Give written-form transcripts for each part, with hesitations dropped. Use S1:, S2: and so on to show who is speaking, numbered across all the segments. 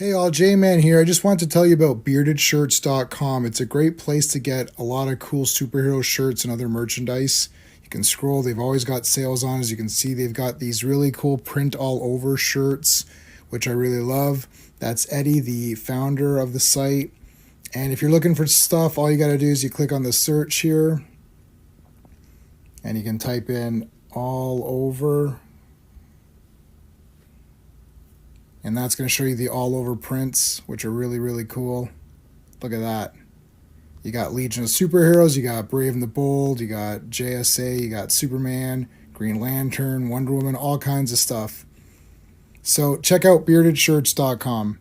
S1: Hey all, J-Man here. I just wanted to tell you about beardedshirts.com. It's a great place to get a lot of cool superhero shirts and other merchandise. You can scroll, they've always got sales on. As you can see, they've got these really cool print all over shirts, which I really love. That's Eddie, the founder of the site. And if you're looking for stuff, all you got to do is you click on the search here and you can type in all over. And that's going to show you the all over prints, which are really, really cool. Look at that. You got Legion of Superheroes, you got Brave and the Bold, you got JSA, you got Superman, Green Lantern, Wonder Woman, all kinds of stuff. So check out beardedshirts.com.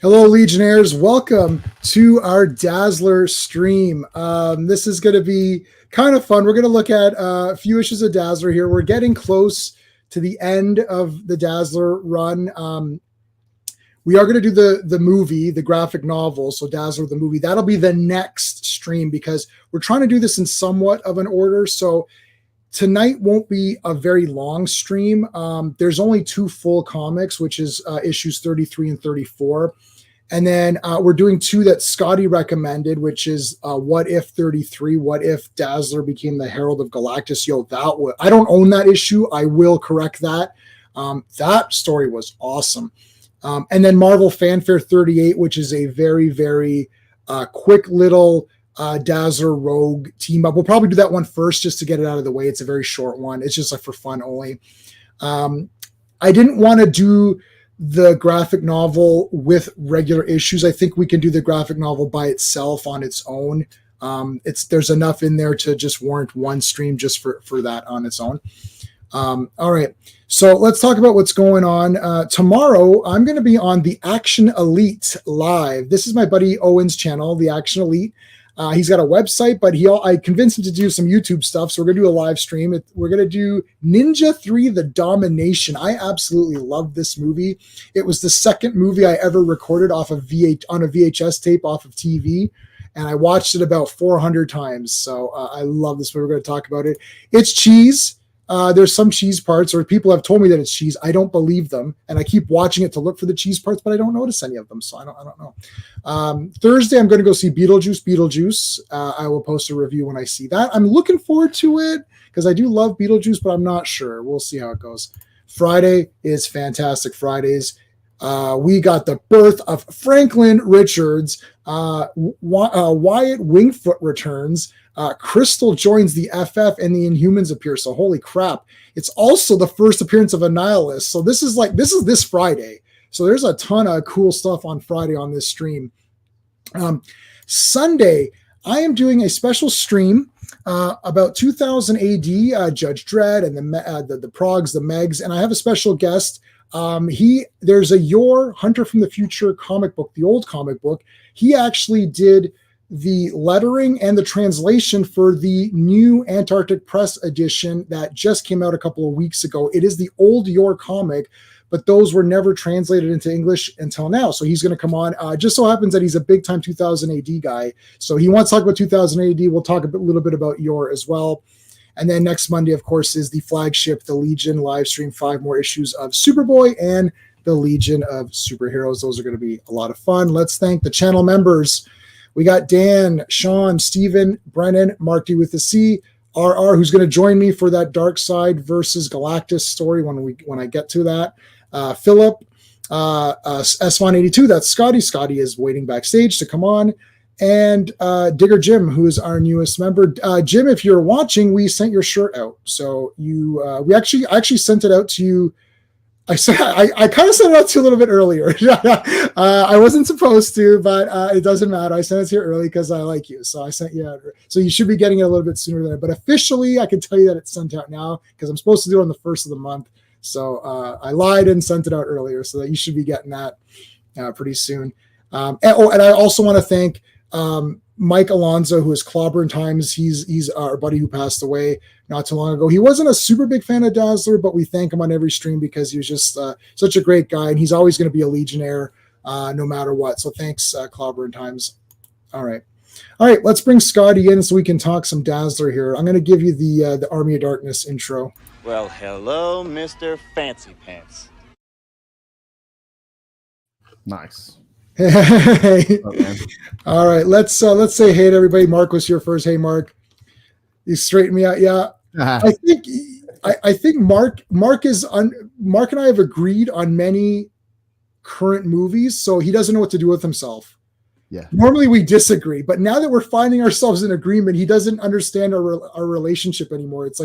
S1: Hello, Legionnaires. Welcome to our Dazzler stream. This is going to be kind of fun. We're going to look at a few issues of Dazzler here. We're getting close to the end of the Dazzler run. We are going to do the movie, the graphic novel, so Dazzler the movie. That'll be the next stream because we're trying to do this in somewhat of an order. So tonight won't be a very long stream. There's only two full comics, which is issues 33 and 34. And then we're doing two that Scotty recommended, which is What If 33, What If Dazzler became the Herald of Galactus. I don't own that issue. I will correct that. That story was awesome. And then Marvel Fanfare 38, which is a very, very quick little Dazzler Rogue team up. We'll probably do that one first just to get it out of the way. It's a very short one. It's just like for fun only. I didn't want to do the graphic novel with regular issues. I think we can do the graphic novel by itself on its own. There's enough in there to just warrant one stream just for that on its own. All right. So let's talk about what's going on. Tomorrow, I'm going to be on the Action Elite live. This is my buddy Owen's channel, the Action Elite. He's got a website, but I convinced him to do some YouTube stuff. So we're going to do a live stream. We're going to do Ninja 3, The Domination. I absolutely love this movie. It was the second movie I ever recorded on a VHS tape off of TV. And I watched it about 400 times. So I love this movie. We're going to talk about it. It's cheese. There's some cheese parts, or people have told me that it's cheese. I don't believe them, and I keep watching it to look for the cheese parts, but I don't notice any of them, so I don't know. Thursday, I'm going to go see Beetlejuice. I will post a review when I see that. I'm looking forward to it because I do love Beetlejuice, but I'm not sure. We'll see how it goes. Friday is Fantastic Fridays. We got the birth of Franklin Richards. Wyatt Wingfoot returns. Crystal joins the FF and the Inhumans appear. So holy crap. It's also the first appearance of Annihilus. So this is this Friday. So there's a ton of cool stuff on Friday on this stream. Sunday, I am doing a special stream about 2000 AD, Judge Dredd and the Progs, the Megs, and I have a special guest. There's a Yor Hunter from the Future comic book, the old comic book. He actually did the lettering and the translation for the new Antarctic Press edition that just came out a couple of weeks ago. It is the old Yor comic, but those were never translated into English until now. So he's going to come on. Just so happens that he's a big time 2000 AD guy. So he wants to talk about 2000 AD. We'll talk a little bit about Yor as well. And then next Monday, of course, is the flagship, the Legion live stream, 5 more issues of Superboy and the Legion of Superheroes. Those are going to be a lot of fun. Let's thank the channel members. We got Dan, Sean, Steven, Brennan, Mark D with the C, RR, who's going to join me for that Dark Side versus Galactus story when I get to that. Philip, S182, that's Scotty. Scotty is waiting backstage to come on. And Digger Jim, who is our newest member. Jim, if you're watching, we sent your shirt out. So I actually sent it out to you. I kind of sent it out to you a little bit earlier. I wasn't supposed to, but it doesn't matter. I sent it to you early because I like you. So I sent you out. So you should be getting it a little bit sooner than that. But officially, I can tell you that it's sent out now because I'm supposed to do it on the 1st of the month. So I lied and sent it out earlier so that you should be getting that pretty soon. And I also want to thank Mike Alonso, who is Clobberin Times. He's our buddy who passed away not too long ago. He wasn't a super big fan of Dazzler, but we thank him on every stream because he was just such a great guy, and he's always going to be a Legionnaire no matter what. So thanks, Clobberin Times. All right. All right, let's bring Scotty in so we can talk some Dazzler here. I'm going to give you the Army of Darkness intro.
S2: Well, hello, Mr. Fancy Pants.
S3: Nice.
S1: Hey. All right, let's say hey to everybody. Mark was here first. Hey, Mark. You straightened me out. Yeah. I think Mark and I have agreed on many current movies, so he doesn't know what to do with himself.
S3: Yeah.
S1: Normally we disagree, but now that we're finding ourselves in agreement, he doesn't understand our relationship anymore. It's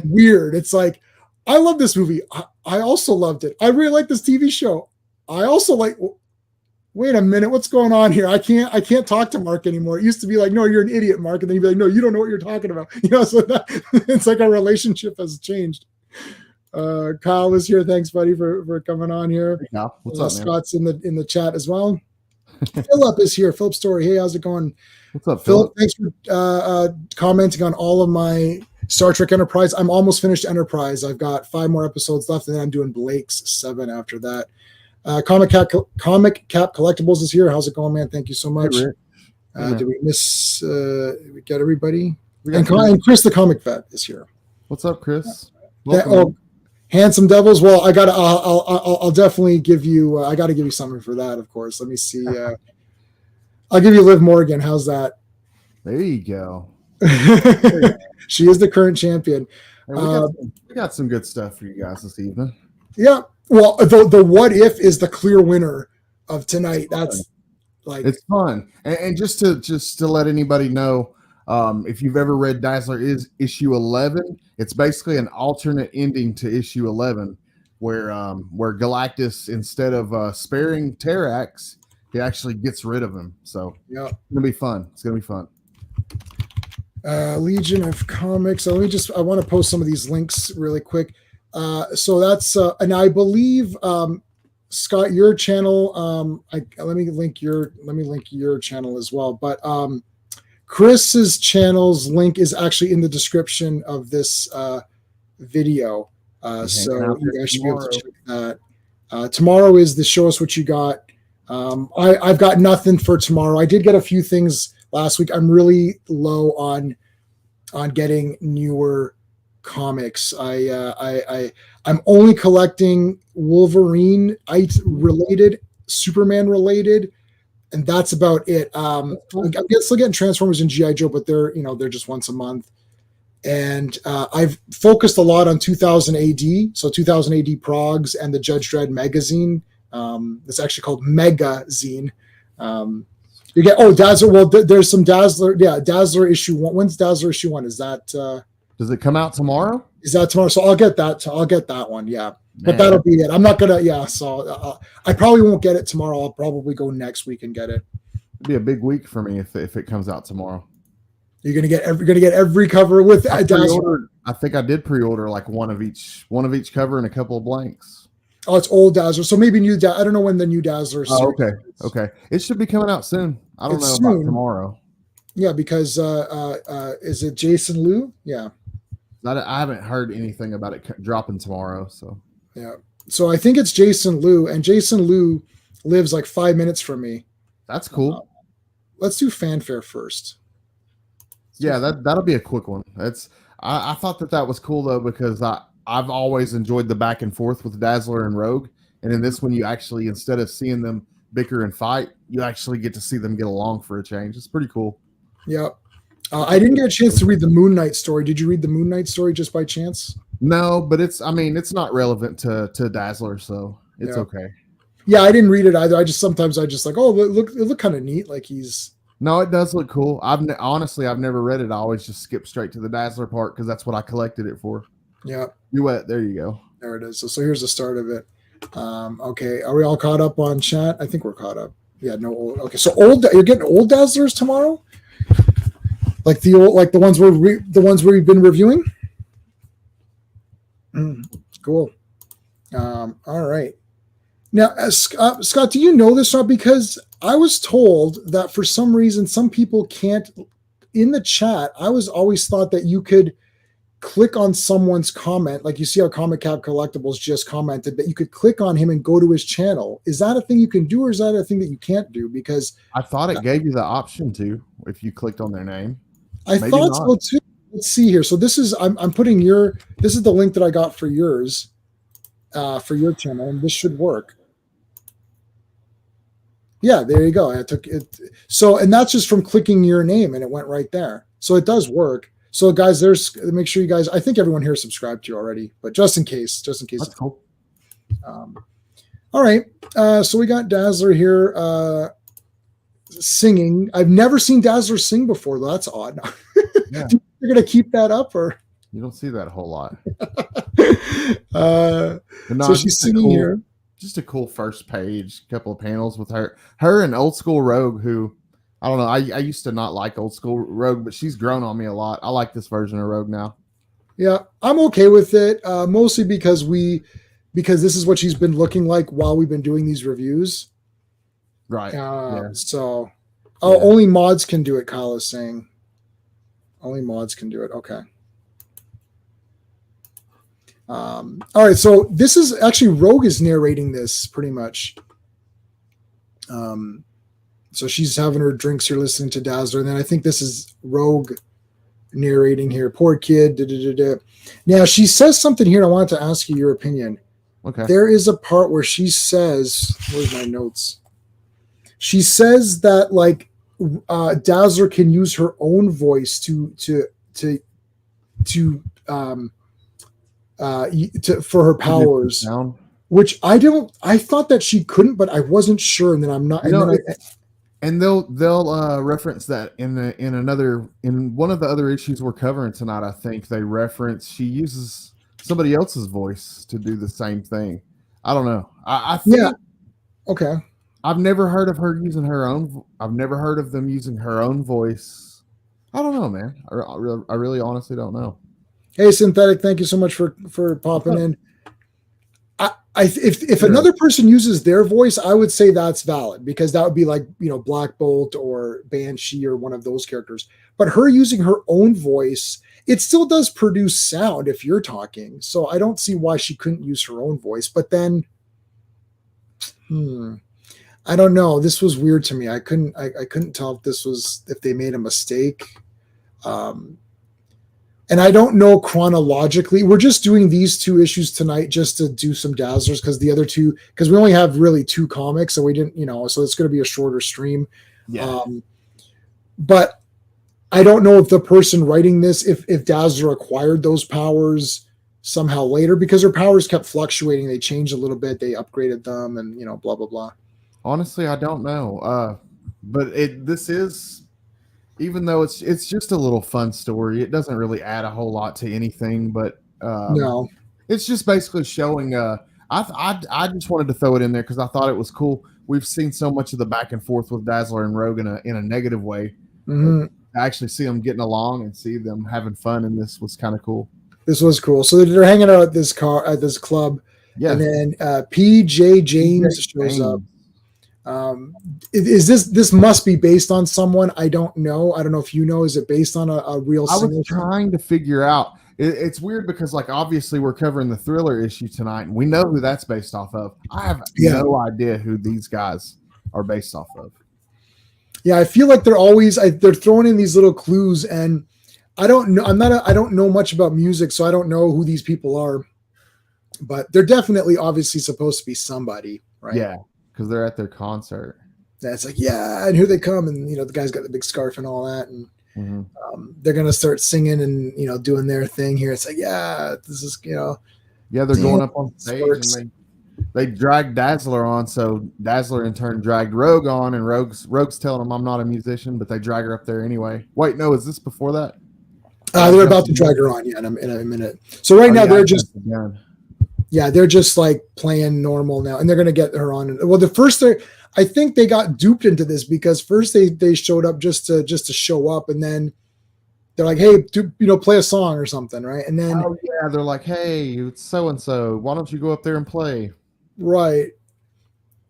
S1: weird. It's like, I love this movie. I also loved it. I really like this TV show. I also like. Wait a minute, what's going on here? I can't talk to Mark anymore. It used to be like, no, you're an idiot, Mark, and then you'd be like, no, you don't know what you're talking about. So it's like our relationship has changed. Kyle is here. Thanks, buddy, for coming on here.
S3: Hey, Kyle. What's up,
S1: Scott's in the chat as well. Philip is here. Philip Story. Hey, how's it going?
S3: What's up,
S1: Philip? Thanks for commenting on all of my Star Trek Enterprise. I'm almost finished Enterprise. I've got 5 more episodes left, and then I'm doing Blake's 7 after that. Comic Cap Collectibles is here. How's it going, man? Thank you so much. Did we miss? We got everybody. And Chris, the comic vet, is here.
S3: What's up, Chris?
S1: Handsome Devils. Well, I'll definitely give you. I got to give you something for that, of course. Let me see. I'll give you Liv Morgan. How's that?
S3: There you go.
S1: She is the current champion.
S3: We got some good stuff for you guys this evening.
S1: Yeah. Well, the what if is the clear winner of tonight. That's like,
S3: it's fun. And just to let anybody know, if you've ever read Dazzler is issue 11, it's basically an alternate ending to issue 11 where Galactus, instead of sparing Terrax, he actually gets rid of him. So
S1: yeah,
S3: it's gonna be fun. It's gonna be fun.
S1: Legion of Comics. So I want to post some of these links really quick. So that's and I believe Scott, your channel. Let me link your channel as well. But Chris's channel's link is actually in the description of this video. So you guys should be able to check that. Tomorrow is the Show Us What You Got. I've got nothing for tomorrow. I did get a few things last week. I'm really low on getting newer comics. I'm only collecting Wolverine related, Superman related, and that's about it. I'm still getting Transformers and GI Joe, but they're just once a month. And I've focused a lot on 2000 AD, so 2000 AD Progs and the Judge Dredd magazine. It's actually called Megazine. You get Dazzler. Well, there's some Dazzler. Yeah, Dazzler issue 1. When's Dazzler issue 1? Is that?
S3: Does it come out tomorrow?
S1: Is that tomorrow? So I'll get that. I'll get that one. Yeah, but that'll be it. I'm not gonna. Yeah, so I probably won't get it tomorrow. I'll probably go next week and get it.
S3: It'd be a big week for me if it comes out tomorrow.
S1: You're gonna get every cover with Dazzler.
S3: I think I did pre-order like one of each cover and a couple of blanks.
S1: Oh, it's old Dazzler. So maybe new. I don't know when the new Dazzler.
S3: Oh, okay. It should be coming out soon. I don't know about tomorrow.
S1: Yeah, because is it Jason Liu? Yeah.
S3: I haven't heard anything about it dropping tomorrow. So
S1: yeah. So I think it's Jason Liu, and Jason Liu lives like 5 minutes from me.
S3: That's cool.
S1: Let's do Fanfare first.
S3: Yeah, that'll be a quick one. I thought that was cool though, because I've always enjoyed the back and forth with Dazzler and Rogue, and in this one you actually, instead of seeing them bicker and fight, you actually get to see them get along for a change. It's pretty cool.
S1: Yeah. I didn't get a chance to read the Moon Knight story. Did you read the Moon Knight story just by chance?
S3: No, but it's not relevant to Dazzler, so it's okay.
S1: Yeah, I didn't read it either. Sometimes I just like, oh, it look kind of neat. Like
S3: No, it does look cool. Honestly, I've never read it. I always just skip straight to the Dazzler part because that's what I collected it for.
S1: Yeah.
S3: There you go.
S1: There it is. So here's the start of it. Okay, are we all caught up on chat? I think we're caught up. Yeah, no old. Okay, so you're getting old Dazzlers tomorrow, like the ones we've been reviewing. Cool. All right. Now, Scott, do you know this? Not because I was told that for some reason some people can't in the chat. I was always thought that you could click on someone's comment, like you see how Comic Cap Collectibles just commented, that you could click on him and go to his channel. Is that a thing you can do, or is that a thing that you can't do? Because
S3: I thought it gave you the option to if you clicked on their name.
S1: I
S3: Maybe
S1: thought
S3: not.
S1: so too. Let's see here. So this is I'm putting this is the link that I got for yours, for your channel, and this should work. Yeah, there you go. I took it. So, and that's just from clicking your name, and it went right there. So it does work. So, guys, make sure you guys. I think everyone here is subscribed to you already, but just in case.
S3: That's cool.
S1: All right. So we got Dazzler here singing. I've never seen Dazzler sing before, though. That's odd.
S3: Yeah.
S1: You're gonna keep that up, or
S3: You don't see that a whole lot.
S1: So she's singing here.
S3: Just a cool first page, couple of panels with her and Old School Rogue, who I don't know. I used to not like Old School Rogue, but she's grown on me a lot. I like this version of Rogue now.
S1: Yeah, I'm okay with it, mostly because this is what she's been looking like while we've been doing these reviews.
S3: Right.
S1: So, only mods can do it. Kyle is saying, only mods can do it. Okay. All right, so this is actually Rogue is narrating this pretty much. So she's having her drinks here, listening to Dazzler, and then I think this is Rogue narrating here. Poor kid. Da, da, da, da. Now she says something here, and I wanted to ask you your opinion.
S3: Okay.
S1: There is a part where she says, "Where's my notes?" She says that like Dazzler can use her own voice for her powers, which I thought that she couldn't, but I wasn't sure, and then I'm not.
S3: And they'll reference that in one of the other issues we're covering tonight. I think they reference she uses somebody else's voice to do the same thing. I don't know. I think,
S1: yeah. Okay.
S3: I've never heard of her using her own. I've never heard of them using her own voice. I don't know, man. I really honestly don't know.
S1: Hey, Synthetic, thank you so much for popping in. If another person uses their voice, I would say that's valid, because that would be like, Black Bolt or Banshee or one of those characters. But her using her own voice, it still does produce sound if you're talking. So I don't see why she couldn't use her own voice. But then, I don't know. This was weird to me. I couldn't tell if they made a mistake. And I don't know chronologically. We're just doing these two issues tonight just to do some Dazzlers, because the other two, because we only have really two comics, so we didn't, so it's going to be a shorter stream.
S3: Yeah.
S1: But I don't know if the person writing this, if Dazzler acquired those powers somehow later, because her powers kept fluctuating. They changed a little bit. They upgraded them, and blah blah blah.
S3: Honestly, I don't know. But this is. Even though it's just a little fun story, it doesn't really add a whole lot to anything. But
S1: no,
S3: it's just basically showing. I just wanted to throw it in there because I thought it was cool. We've seen so much of the back and forth with Dazzler and Rogue in a negative way.
S1: Mm-hmm.
S3: I actually see them getting along and see them having fun, and this was kind of cool.
S1: This was cool. So they're hanging out at this club,
S3: yeah.
S1: And then PJ James shows up. Is this must be based on someone? I don't know. I don't know if you know. Is it based on a real singer?
S3: I was trying to figure out. It's weird because, like, obviously we're covering the Thriller issue tonight, and we know who that's based off of. I have no idea who these guys are based off of.
S1: Yeah, I feel like they're throwing in these little clues, and I don't know. I don't know much about music, so I don't know who these people are. But they're definitely obviously supposed to be somebody, right?
S3: Yeah. Because they're at their concert.
S1: That's like, yeah, and here they come, and the guy's got the big scarf and all that, and they're gonna start singing and doing their thing here. It's like, yeah, this is yeah,
S3: they're going up on stage and they dragged Dazzler on, so Dazzler in turn dragged Rogue on, and Rogue's telling them I'm not a musician, but they drag her up there anyway. Wait, no, is this before that?
S1: They're about to drag her on, in a minute. So now they're just. Yeah, they're just like playing normal now, and they're going to get her on. Well, I think they got duped into this, because first they showed up just to show up, and then they're like, "Hey, play a song or something," right? And then
S3: they're like, "Hey, it's so and so. Why don't you go up there and play?"
S1: Right,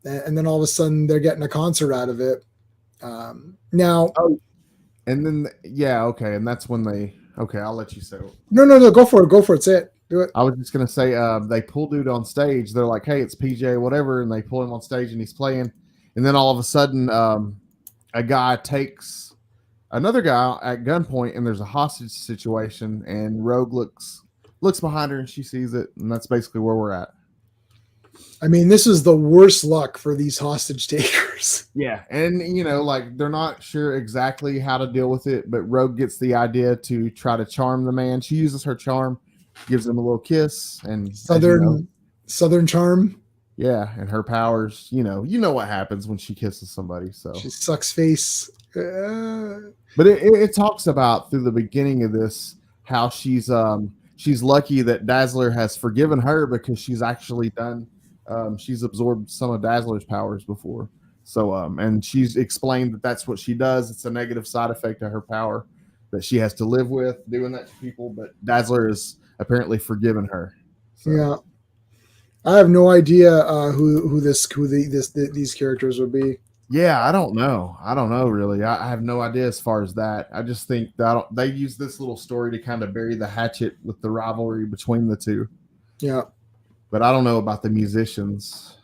S1: and then all of a sudden they're getting a concert out of it. Now,
S3: and then okay, and that's when they Okay, I'll let you say it.
S1: No. Go for it. Go for it. Say it. Do it.
S3: I was just gonna say, they pull dude on stage. They're like, "Hey, it's PJ, whatever," and they pull him on stage, and he's playing. And then all of a sudden, a guy takes another guy at gunpoint, and there's a hostage situation. And Rogue looks behind her, and she sees it, and that's basically where we're at.
S1: I mean, this is the worst luck for these hostage takers.
S3: Yeah, and like they're not sure exactly how to deal with it, but Rogue gets the idea to try to charm the man. She uses her charm, gives him a little kiss, and
S1: Southern charm.
S3: yeah, and her powers. You know what happens when she kisses somebody. So
S1: She sucks face.
S3: but it talks about through the beginning of this how she's lucky that Dazzler has forgiven her because she's actually done. She's absorbed some of Dazzler's powers before. So, and she's explained that that's what she does. It's a negative side effect of her power that she has to live with doing that to people. But Dazzler has apparently forgiven her. So.
S1: Yeah, I have no idea who these characters would be.
S3: Yeah, I don't know. Really. I have no idea as far as that. I just think that they use this little story to kind of bury the hatchet with the rivalry between the two.
S1: Yeah.
S3: But I don't know about the musicians.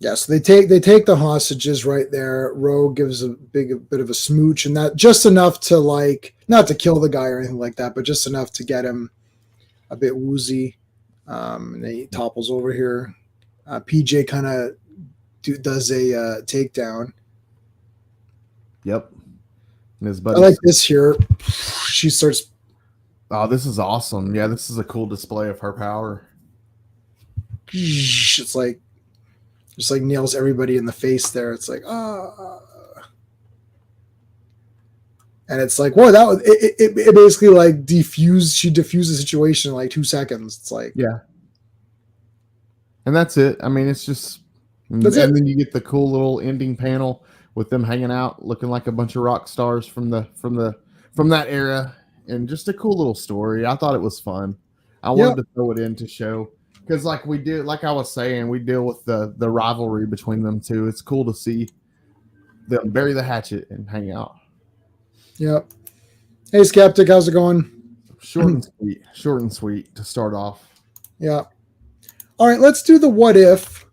S1: Yes, they take the hostages right there. Rogue gives a bit of a smooch, and that just enough to not to kill the guy or anything like that, but just enough to get him a bit woozy. And then he topples over here. PJ kind of does a takedown.
S3: Yep. And his
S1: I
S3: buddy.
S1: like this here. She starts.
S3: Oh, this is awesome. Yeah, this is a cool display of her power.
S1: It's like just like nails everybody in the face there. It's like and it's like, whoa, that was it basically like she diffused the situation in like 2 seconds. It's like,
S3: yeah. And that's it. I mean, it's just and then you get the cool little ending panel with them hanging out looking like a bunch of rock stars from that era, and just a cool little story. I thought it was fun. I wanted to throw it in to show. Because like I was saying, we deal with the rivalry between them two. It's cool to see them bury the hatchet and hang out.
S1: Yep. Hey, Skeptic, how's it going?
S3: Short and sweet to start off.
S1: Yeah. All right, let's do the what if,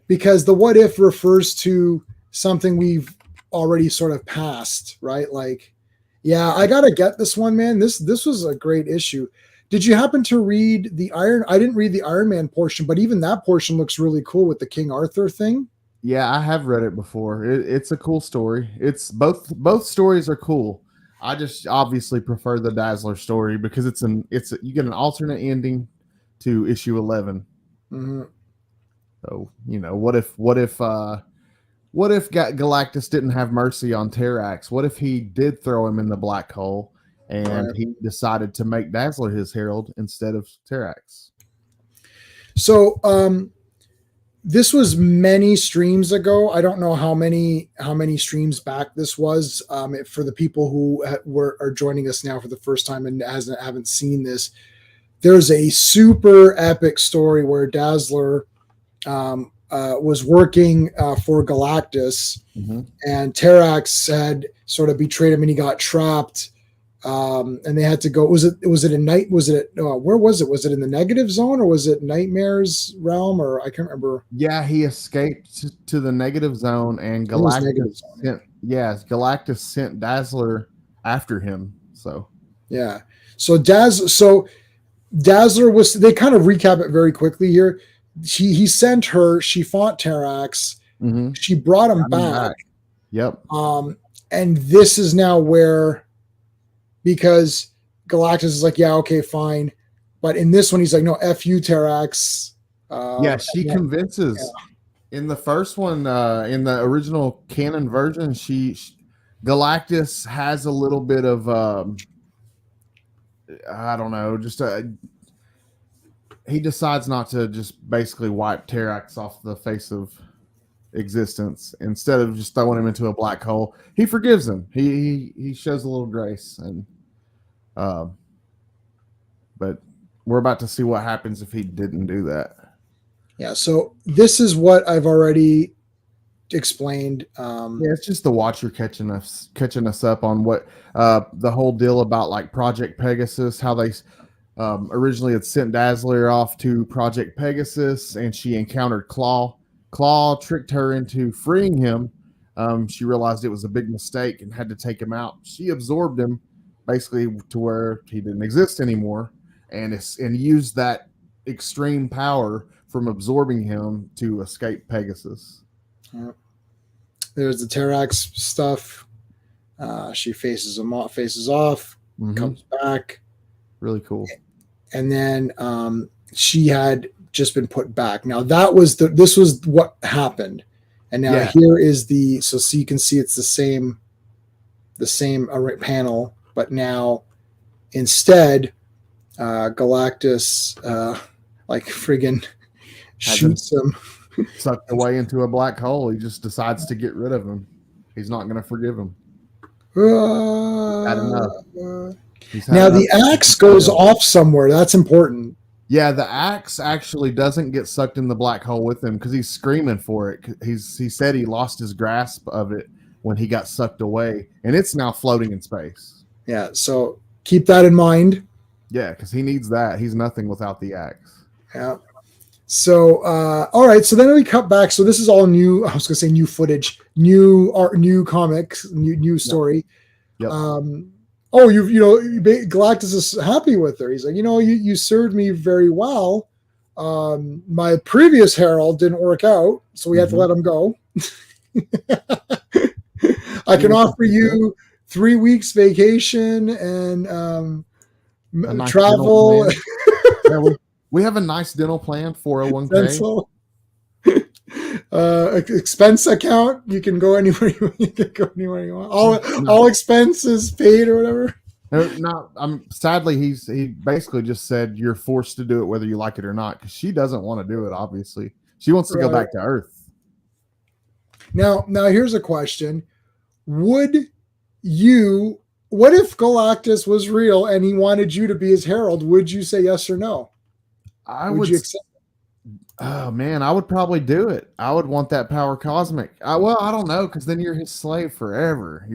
S1: because the what if refers to something we've already sort of passed, right? Like, yeah, I gotta get this one, man. This was a great issue. Did you happen to read I didn't read the Iron Man portion, but even that portion looks really cool with the King Arthur thing.
S3: Yeah, I have read it before. It's a cool story. It's both stories are cool. I just obviously prefer the Dazzler story because you get an alternate ending to issue 11.
S1: Mm-hmm.
S3: So, what if Galactus didn't have mercy on Terrax? What if he did throw him in the black hole? And he decided to make Dazzler his herald instead of Terrax.
S1: So this was many streams ago. I don't know how many streams back this was. For the people who are joining us now for the first time and haven't seen this, there's a super epic story where Dazzler was working for Galactus, and Terrax had sort of betrayed him, and he got trapped. And they had to go. Was it a night? Was it where was it? Was it in the negative zone or was it Nightmare's realm? Or I can't remember.
S3: Yeah, he escaped to the negative zone, and Galactus sent Dazzler after him. So
S1: yeah, so Dazzler was. They kind of recap it very quickly here. He sent her. She fought Terrax.
S3: Mm-hmm.
S1: She brought him back.
S3: Yep.
S1: And this is now where. Because Galactus is like, yeah, okay, fine. But in this one, he's like, no, F you, Terrax.
S3: She convinces. Yeah. In the first one, in the original canon version, Galactus has a little bit of, I don't know, he decides not to just basically wipe Terrax off the face of existence instead of just throwing him into a black hole. He forgives him. He shows a little grace, and but we're about to see what happens if he didn't do that.
S1: Yeah, so this is what I've already explained.
S3: Yeah, it's just the Watcher catching us up on what the whole deal about like Project Pegasus, how they originally had sent Dazzler off to Project Pegasus, and she encountered Claw. Claw tricked her into freeing him. She realized it was a big mistake and had to take him out. She absorbed him, basically to where he didn't exist anymore, and used that extreme power from absorbing him to escape Pegasus.
S1: There's the Terax stuff. She faces off, comes back.
S3: Really cool.
S1: And then she had just been put back. Now this was what happened. And now here is so you can see it's the same panel, but now instead Galactus like friggin' shoots him.
S3: Sucked away into a black hole. He just decides to get rid of him. He's not going to forgive him.
S1: Had
S3: enough.
S1: Now the axe goes off somewhere. That's important.
S3: Yeah, the axe actually doesn't get sucked in the black hole with him because he's screaming for it. He said he lost his grasp of it when he got sucked away, and it's now floating in space.
S1: Yeah, so keep that in mind.
S3: Yeah, because he needs that. He's nothing without the axe.
S1: Yeah. So, all right. So then we cut back. So this is all new. I was going to say new footage, new art, new comics, new story.
S3: Yep.
S1: Galactus is happy with her. He's like, you served me very well. My previous herald didn't work out, so we had to let him go. I can offer you 3 weeks vacation and
S3: nice
S1: travel.
S3: We have a nice dental plan, 401k.
S1: Expense account. You can go anywhere you want. All expenses paid or whatever.
S3: Sadly, he basically just said you're forced to do it whether you like it or not, because she doesn't want to do it. Obviously, she wants to go back to Earth.
S1: Now here's a question: what if Galactus was real and he wanted you to be his herald? Would you say yes or no?
S3: Would you accept? Oh man, I would probably do it. I would want that power cosmic. I don't know, because then you're his slave forever.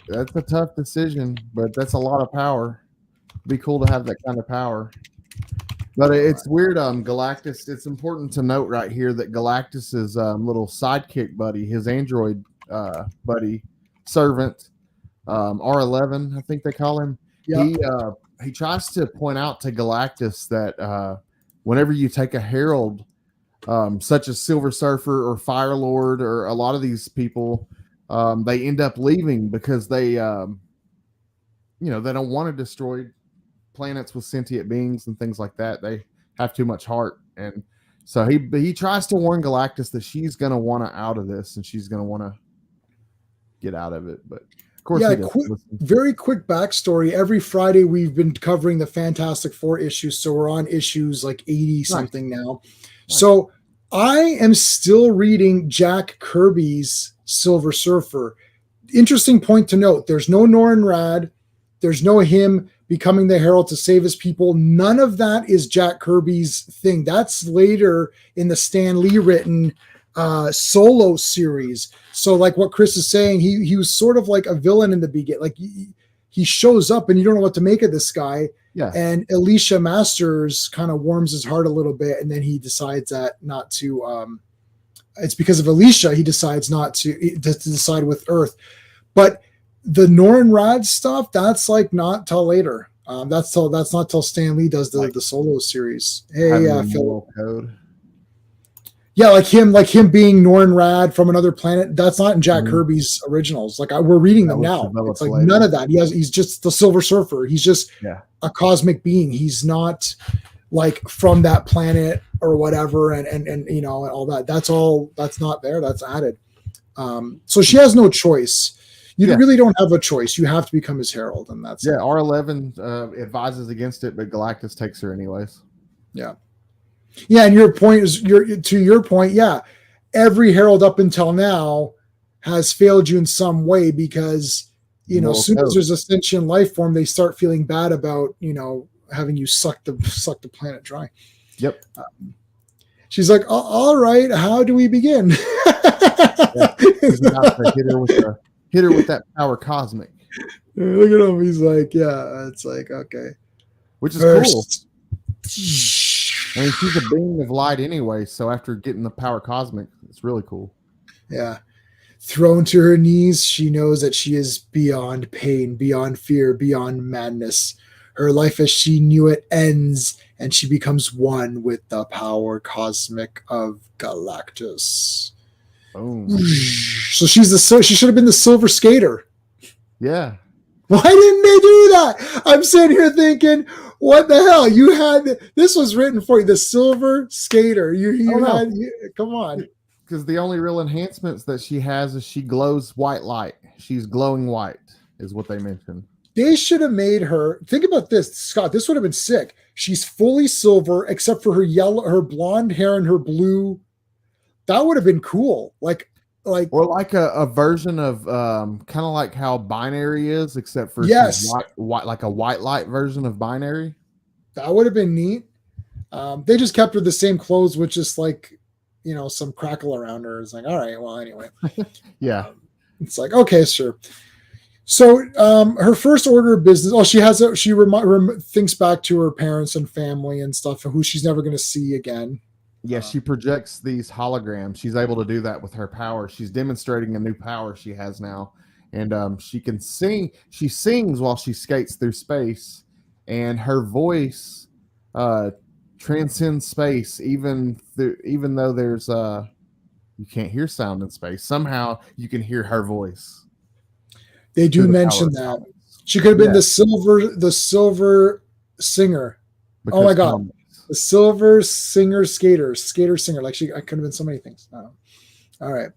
S3: That's a tough decision, but that's a lot of power. It'd be cool to have that kind of power. But it's weird. Galactus. It's important to note right here that Galactus's little sidekick buddy, his android buddy, servant, R11, I think they call him. Yeah. He tries to point out to Galactus that whenever you take a herald, such as Silver Surfer or Fire Lord or a lot of these people, they end up leaving because they don't want to destroy planets with sentient beings and things like that. They have too much heart. And so he tries to warn Galactus that she's going to want to out of this and she's going to want to get out of it. But course,
S1: very quick backstory. Every Friday we've been covering the Fantastic Four issues, so we're on issues like 80 something now. Nice. So I am still reading Jack Kirby's Silver Surfer. Interesting point to note: there's no Norrin Rad, there's no him becoming the herald to save his people. None of that is Jack Kirby's thing. That's later in the Stan Lee written solo series. So like what Chris is saying, he was sort of like a villain in the beginning. Like he shows up and you don't know what to make of this guy.
S3: Yeah.
S1: And Alicia Masters kind of warms his heart a little bit, and then he decides that not to. It's because of Alicia he decides not to decide with Earth. But the Norrin Rad stuff, that's like not till later. That's not till Stan Lee does the solo series. Hey, Phil. Code. Yeah, like him being Norrin Rad from another planet. That's not in Jack Kirby's originals. Like we're reading them now. It's like none of that. He's just the Silver Surfer. He's just a cosmic being. He's not like from that planet or whatever. And you know, and all that. That's not there. That's added. So she has no choice. You really don't have a choice. You have to become his herald, and that's it.
S3: R11 advises against it, but Galactus takes her anyways.
S1: Yeah. Yeah, and your point is to your point, every herald up until now has failed you in some way because as soon as there's a sentient life form, they start feeling bad about having you suck the planet dry.
S3: Yep.
S1: She's like, all right, how do we begin?
S3: Yeah, he's about to hit her with that power cosmic,
S1: Look at him. He's like, yeah. It's like, okay.
S3: which is cool.
S1: First.
S3: I mean, she's a being of light anyway, so after getting the power cosmic, it's really cool.
S1: Yeah. Thrown to her knees, she knows that she is beyond pain, beyond fear, beyond madness. Her life as she knew it ends, and she becomes one with the power cosmic of Galactus.
S3: Boom.
S1: So she should have been the Silver Skater.
S3: Yeah.
S1: Why didn't they do that? I'm sitting here thinking, what the hell? You had this was written for you, the Silver Skater. Come on.
S3: Because the only real enhancements that she has is she glows white light. She's glowing white, is what they mentioned.
S1: They should have made her. Think about this, Scott. This would have been sick. She's fully silver, except for her blonde hair and her blue. That would have been cool.
S3: Or like a version of kind of like how Binary is, except for
S1: yes,
S3: she's white, like a white light version of Binary.
S1: That would have been neat. They just kept her the same clothes, with just like, some crackle around her. It's like, all right, well, anyway.
S3: Yeah.
S1: It's like, okay, sure. So her first order of business, she thinks back to her parents and family and stuff, who she's never going to see again.
S3: Yeah, she projects these holograms. She's able to do that with her power. She's demonstrating a new power she has now. And she can sing. She sings while she skates through space. And her voice transcends space, even though there's you can't hear sound in space. Somehow you can hear her voice.
S1: They do mention that. She could have been the silver singer. Oh my God. The silver skater singer. Like I could have been so many things. All right.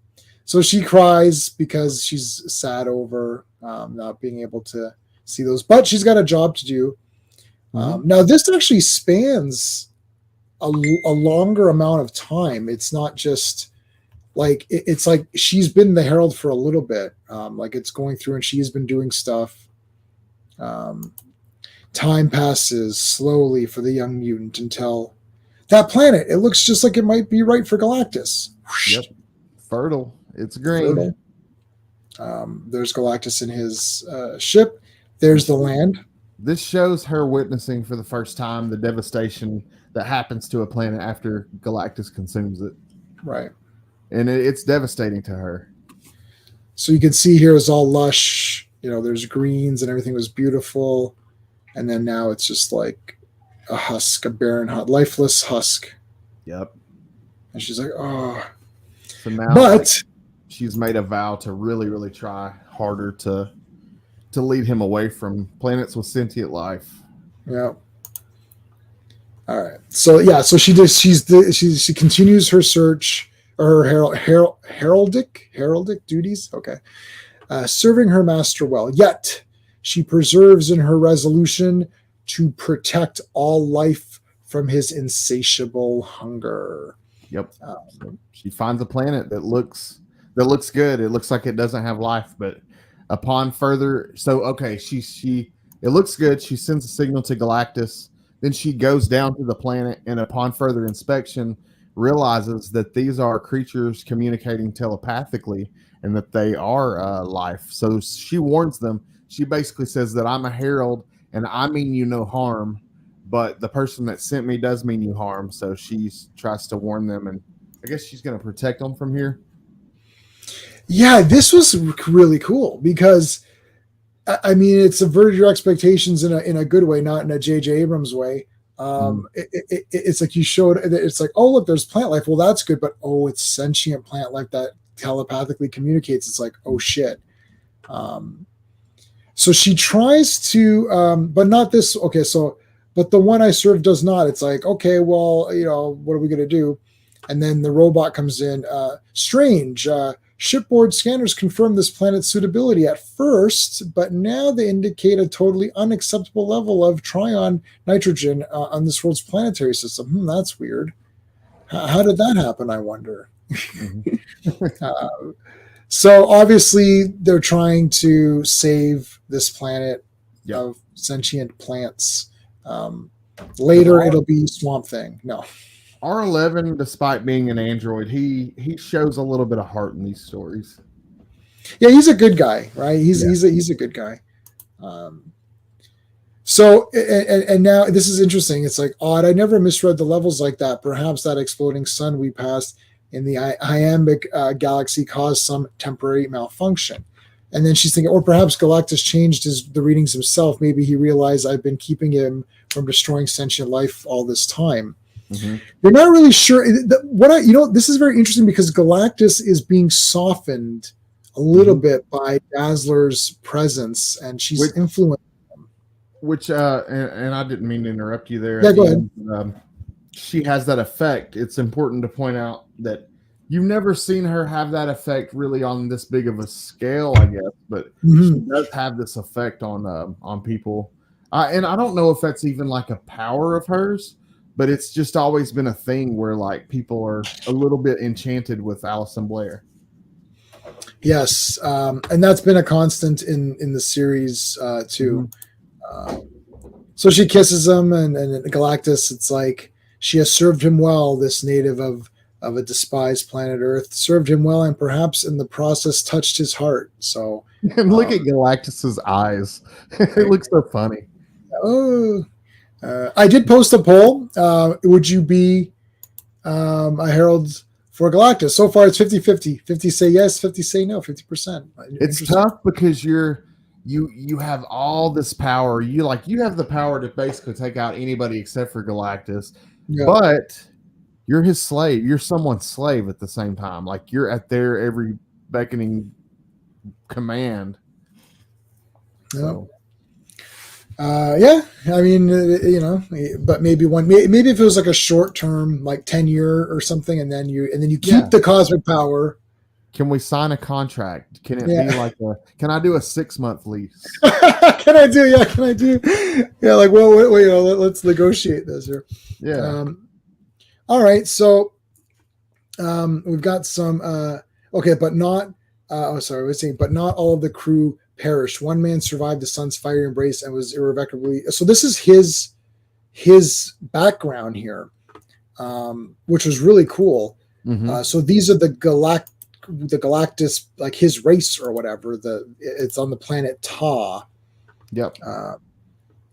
S1: So she cries because she's sad over not being able to see those, but she's got a job to do. Now this actually spans a longer amount of time. It's not just like, it's like she's been the Herald for a little bit. Like it's going through and she's been doing stuff. Time passes slowly for the young mutant until that planet, it looks just like it might be right for Galactus.
S3: Yep. Fertile. It's green.
S1: Fertile. There's Galactus in his ship. There's the land.
S3: This shows her witnessing for the first time the devastation that happens to a planet after Galactus consumes it.
S1: Right.
S3: And it's devastating to her.
S1: So you can see here is all lush. There's greens and everything was beautiful. And then now it's just like a husk, a barren, lifeless husk.
S3: Yep.
S1: And she's like, oh.
S3: So now,
S1: but
S3: she's made a vow to really, really try harder to lead him away from planets with sentient life.
S1: Yeah. All right. So yeah. So she continues her search, or her heraldic duties. Okay. Serving her master well. Yet she perseveres in her resolution to protect all life from his insatiable hunger.
S3: Yep. So she finds a planet that looks good. It looks like it doesn't have life, but upon further, it looks good. She sends a signal to Galactus. Then she goes down to the planet, and upon further inspection, realizes that these are creatures communicating telepathically, and that they are life. So she warns them. She basically says that I'm a herald and I mean you no harm, but the person that sent me does mean you harm. So she tries to warn them, and I guess she's going to protect them from here.
S1: Yeah, this was really cool because, I mean, it subverted your expectations in a good way, not in a J.J. Abrams way. It's like you showed. It's like, oh look, there's plant life. Well, that's good, but it's sentient plant life that telepathically communicates. It's like, oh shit. So she tries to, but not this. Okay, but the one I serve does not. It's like, okay, well, what are we going to do? And then the robot comes in. Strange. Shipboard scanners confirm this planet's suitability at first, but now they indicate a totally unacceptable level of trion nitrogen on this world's planetary system. That's weird. How did that happen, I wonder? So obviously they're trying to save this planet of sentient plants. Later it'll be Swamp Thing. No.
S3: R11, despite being an android, he shows a little bit of heart in these stories.
S1: Yeah, he's a good guy, right?
S3: Yeah.
S1: He's a good guy. So and now this is interesting. It's like odd. I never misread the levels like that. Perhaps that exploding sun we passed in the iambic galaxy caused some temporary malfunction. And then she's thinking, or perhaps Galactus changed the readings himself. Maybe he realized I've been keeping him from destroying sentient life all this time.
S3: Mm-hmm.
S1: They're not really sure. This is very interesting because Galactus is being softened a little bit by Dazzler's presence, and she's influenced.
S3: Which and I didn't mean to interrupt you there.
S1: Yeah, go ahead.
S3: She has that effect. It's important to point out that you've never seen her have that effect really on this big of a scale, I guess, but she does have this effect on people. And I don't know if that's even like a power of hers, but it's just always been a thing where like people are a little bit enchanted with Alison Blair.
S1: Yes, and that's been a constant in the series too. So she kisses him, and Galactus, it's like she has served him well, this native of a despised planet Earth, served him well, and perhaps in the process touched his heart. So
S3: and look at Galactus's eyes. It looks so funny.
S1: Oh, I did post a poll. Would you be a herald for Galactus? So far, it's 50-50. 50 say yes, 50 say no, 50%.
S3: It's tough because you have all this power. You have the power to basically take out anybody except for Galactus. Yeah. But you're his slave. You're someone's slave at the same time. Like you're at their every beckoning command. So.
S1: Yeah, I mean, but maybe if it was like a short term, like 10-year or something, and then you keep the cosmic power.
S3: Can we sign a contract? Can it be like can I do a 6-month lease?
S1: Can I do? Yeah, like, well, wait, let's negotiate this here.
S3: Yeah.
S1: All right. So, we've got some, okay, but not, but not all of the crew perished. One man survived the sun's fiery embrace and was irrevocably. So this is his background here, which was really cool.
S3: Mm-hmm.
S1: So these are the Galactus, like his race or whatever. It's on the planet Ta.
S3: Yep.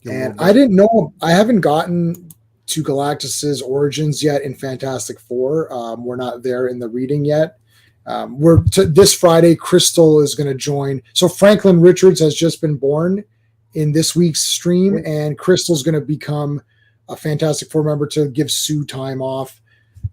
S1: And I didn't know. I haven't gotten to Galactus's origins yet in Fantastic Four. We're not there in the reading yet. This Friday, Crystal is going to join. So Franklin Richards has just been born in this week's stream, and Crystal's going to become a Fantastic Four member to give Sue time off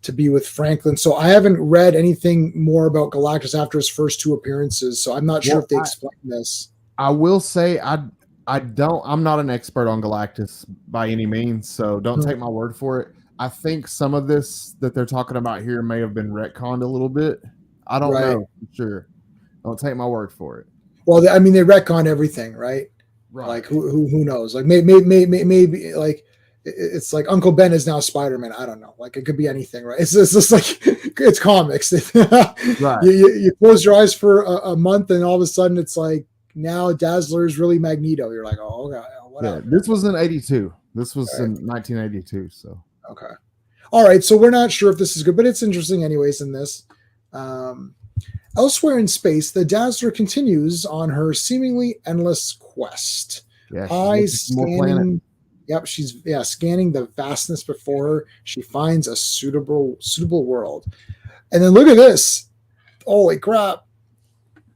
S1: to be with Franklin. So I haven't read anything more about Galactus after his first 2 appearances. So I'm not sure if they explain this.
S3: I will say I'm not an expert on Galactus by any means, so don't take my word for it. I think some of this that they're talking about here may have been retconned a little bit. I don't know for sure. Don't take my word for it.
S1: Well, I mean, they retcon everything, right?
S3: Right.
S1: Like who knows? Like maybe like it's like Uncle Ben is now Spider-Man. I don't know. Like it could be anything, right? It's just like it's comics.
S3: Right.
S1: You close your eyes for a month, and all of a sudden it's like now Dazzler is really Magneto. You're like, oh, okay, whatever.
S3: Yeah, this was in 82. This was in 1982. So
S1: okay, all right. So we're not sure if this is good, but it's interesting, anyways. In this. Elsewhere in space, the Dazzler continues on her seemingly endless quest.
S3: Yeah,
S1: eyes scanning. Yep, she's scanning the vastness before her. She finds a suitable world, and then look at this! Holy crap!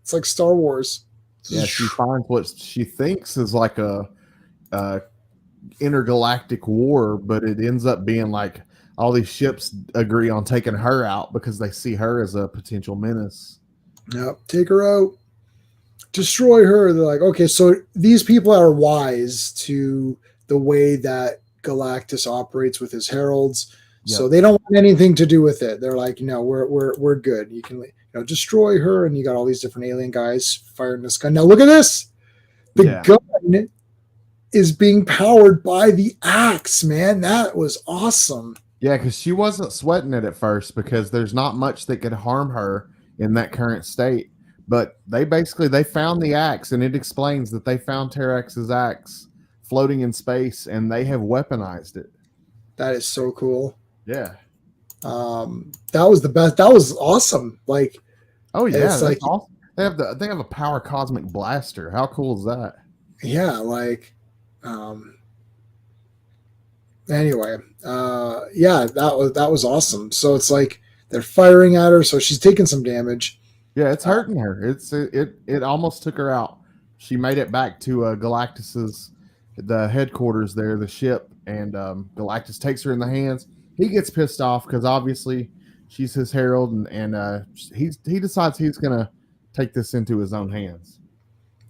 S1: It's like Star Wars.
S3: Yeah, she finds what she thinks is like a intergalactic war, but it ends up being like. All these ships agree on taking her out because they see her as a potential menace.
S1: Yep, take her out. Destroy her. They're like, okay, so these people are wise to the way that Galactus operates with his heralds. Yep. So they don't want anything to do with it. They're like, no, we're good. You can destroy her, and you got all these different alien guys firing this gun. Now look at this. The gun is being powered by the axe, man. That was awesome.
S3: Yeah, because she wasn't sweating it at first because there's not much that could harm her in that current state. But they found the axe, and it explains that they found Terrex's axe floating in space, and they have weaponized it.
S1: That is so cool.
S3: Yeah.
S1: That was the best. That was awesome. Like,
S3: Oh yeah,
S1: it's
S3: that's
S1: like,
S3: awesome. They have a power cosmic blaster. How cool is that?
S1: yeah, like, um, anyway, yeah, that was awesome. So it's like they're firing at her, so she's taking some damage.
S3: Yeah, it's hurting her. It almost took her out. She made it back to Galactus's the headquarters there, the ship, and Galactus takes her in the hands. He gets pissed off because obviously she's his herald, and he decides he's gonna take this into his own hands.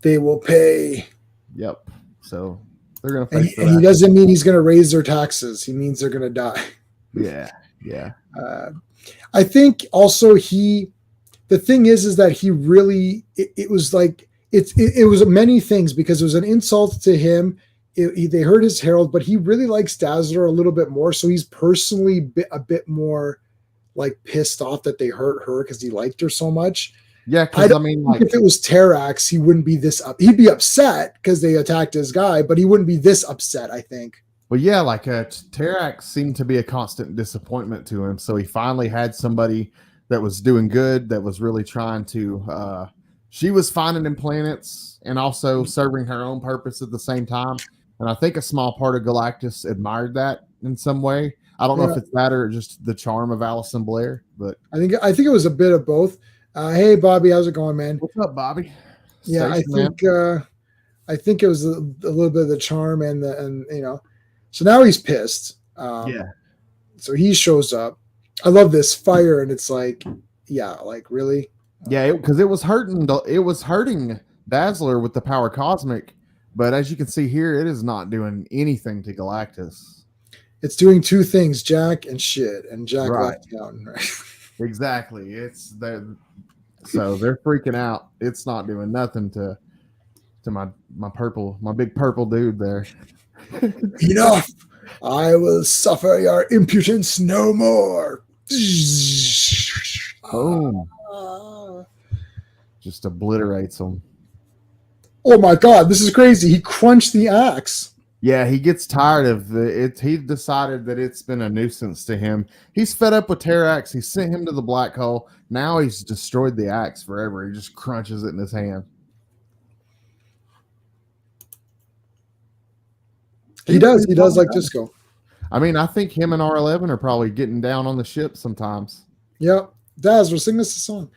S1: They will pay.
S3: Yep. So they're gonna
S1: And
S3: face
S1: he, and he doesn't mean he's going to raise their taxes. He means they're going to die.
S3: Yeah, yeah.
S1: I think also the thing is that he really, it was like, it was many things because it was an insult to him. They heard his herald, but he really likes Dazzler a little bit more. So he's personally a bit more like pissed off that they hurt her because he liked her so much.
S3: Yeah, because I mean, like,
S1: if it was Terrax, he wouldn't be this up. He'd be upset because they attacked his guy, but he wouldn't be this upset, I think.
S3: well, yeah, like Terrax seemed to be a constant disappointment to him. So he finally had somebody that was doing good, that was really trying to. She was finding him planets and also serving her own purpose at the same time. And I think a small part of Galactus admired that in some way. I don't know if it's that or just the charm of Allison Blair, but
S1: I think it was a bit of both. Hey, Bobby, how's it going, man?
S3: What's up, Bobby?
S1: Yeah, I think it was a little bit of the charm and so now he's pissed.
S3: Yeah.
S1: So he shows up. I love this fire, and it's like, yeah, like really.
S3: Yeah, because it was hurting Dazzler with the power cosmic, but as you can see here, it is not doing anything to Galactus.
S1: It's doing two things, Jack and shit, and Jack left town. Right?
S3: Exactly. So they're freaking out. It's not doing nothing to my big purple dude there.
S1: Enough! I will suffer your impudence no more.
S3: Boom. Just obliterates them.
S1: Oh my god, this is crazy. He crunched the axe.
S3: Yeah, he gets tired of it. He decided that it's been a nuisance to him. He's fed up with Terrax. He sent him to the black hole. Now he's destroyed the axe forever. He just crunches it in his hand.
S1: He does like Disco.
S3: I mean, I think him and R11 are probably getting down on the ship sometimes.
S1: Yep. Dazzler, sing us a song.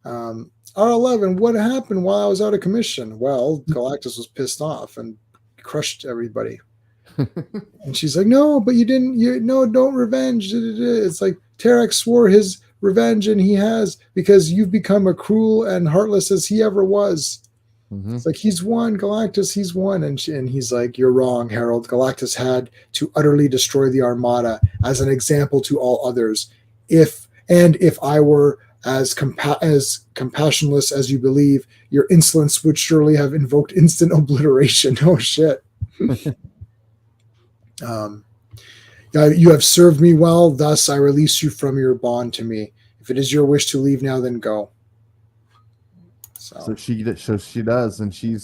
S1: R11, what happened while I was out of commission? Well, Galactus was pissed off and crushed everybody. And she's like, no, but don't revenge. It's like Terrax swore his revenge, and he has, because you've become as cruel and heartless as he ever was. Mm-hmm. It's like, he's won, Galactus, he's won. And he's like, you're wrong, Herald. Galactus had to utterly destroy the Armada as an example to all others. If I were as compassionless as you believe, your insolence would surely have invoked instant obliteration. Oh shit. You have served me well, thus I release you from your bond to me. If it is your wish to leave now, then go.
S3: So she does, and she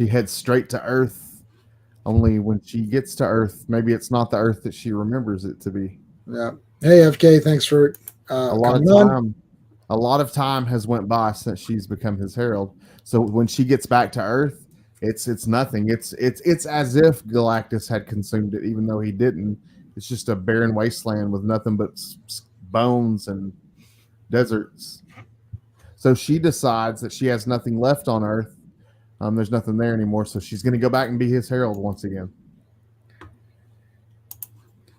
S3: heads straight to Earth. Only when she gets to Earth, maybe it's not the Earth that she remembers it to be.
S1: Yeah. Hey, FK, thanks for
S3: a lot of time has went by since she's become his herald. So when she gets back to Earth, it's nothing. It's as if Galactus had consumed it, even though he didn't. It's just a barren wasteland with nothing but bones and deserts. So she decides that she has nothing left on Earth. There's nothing there anymore. So she's going to go back and be his herald once again.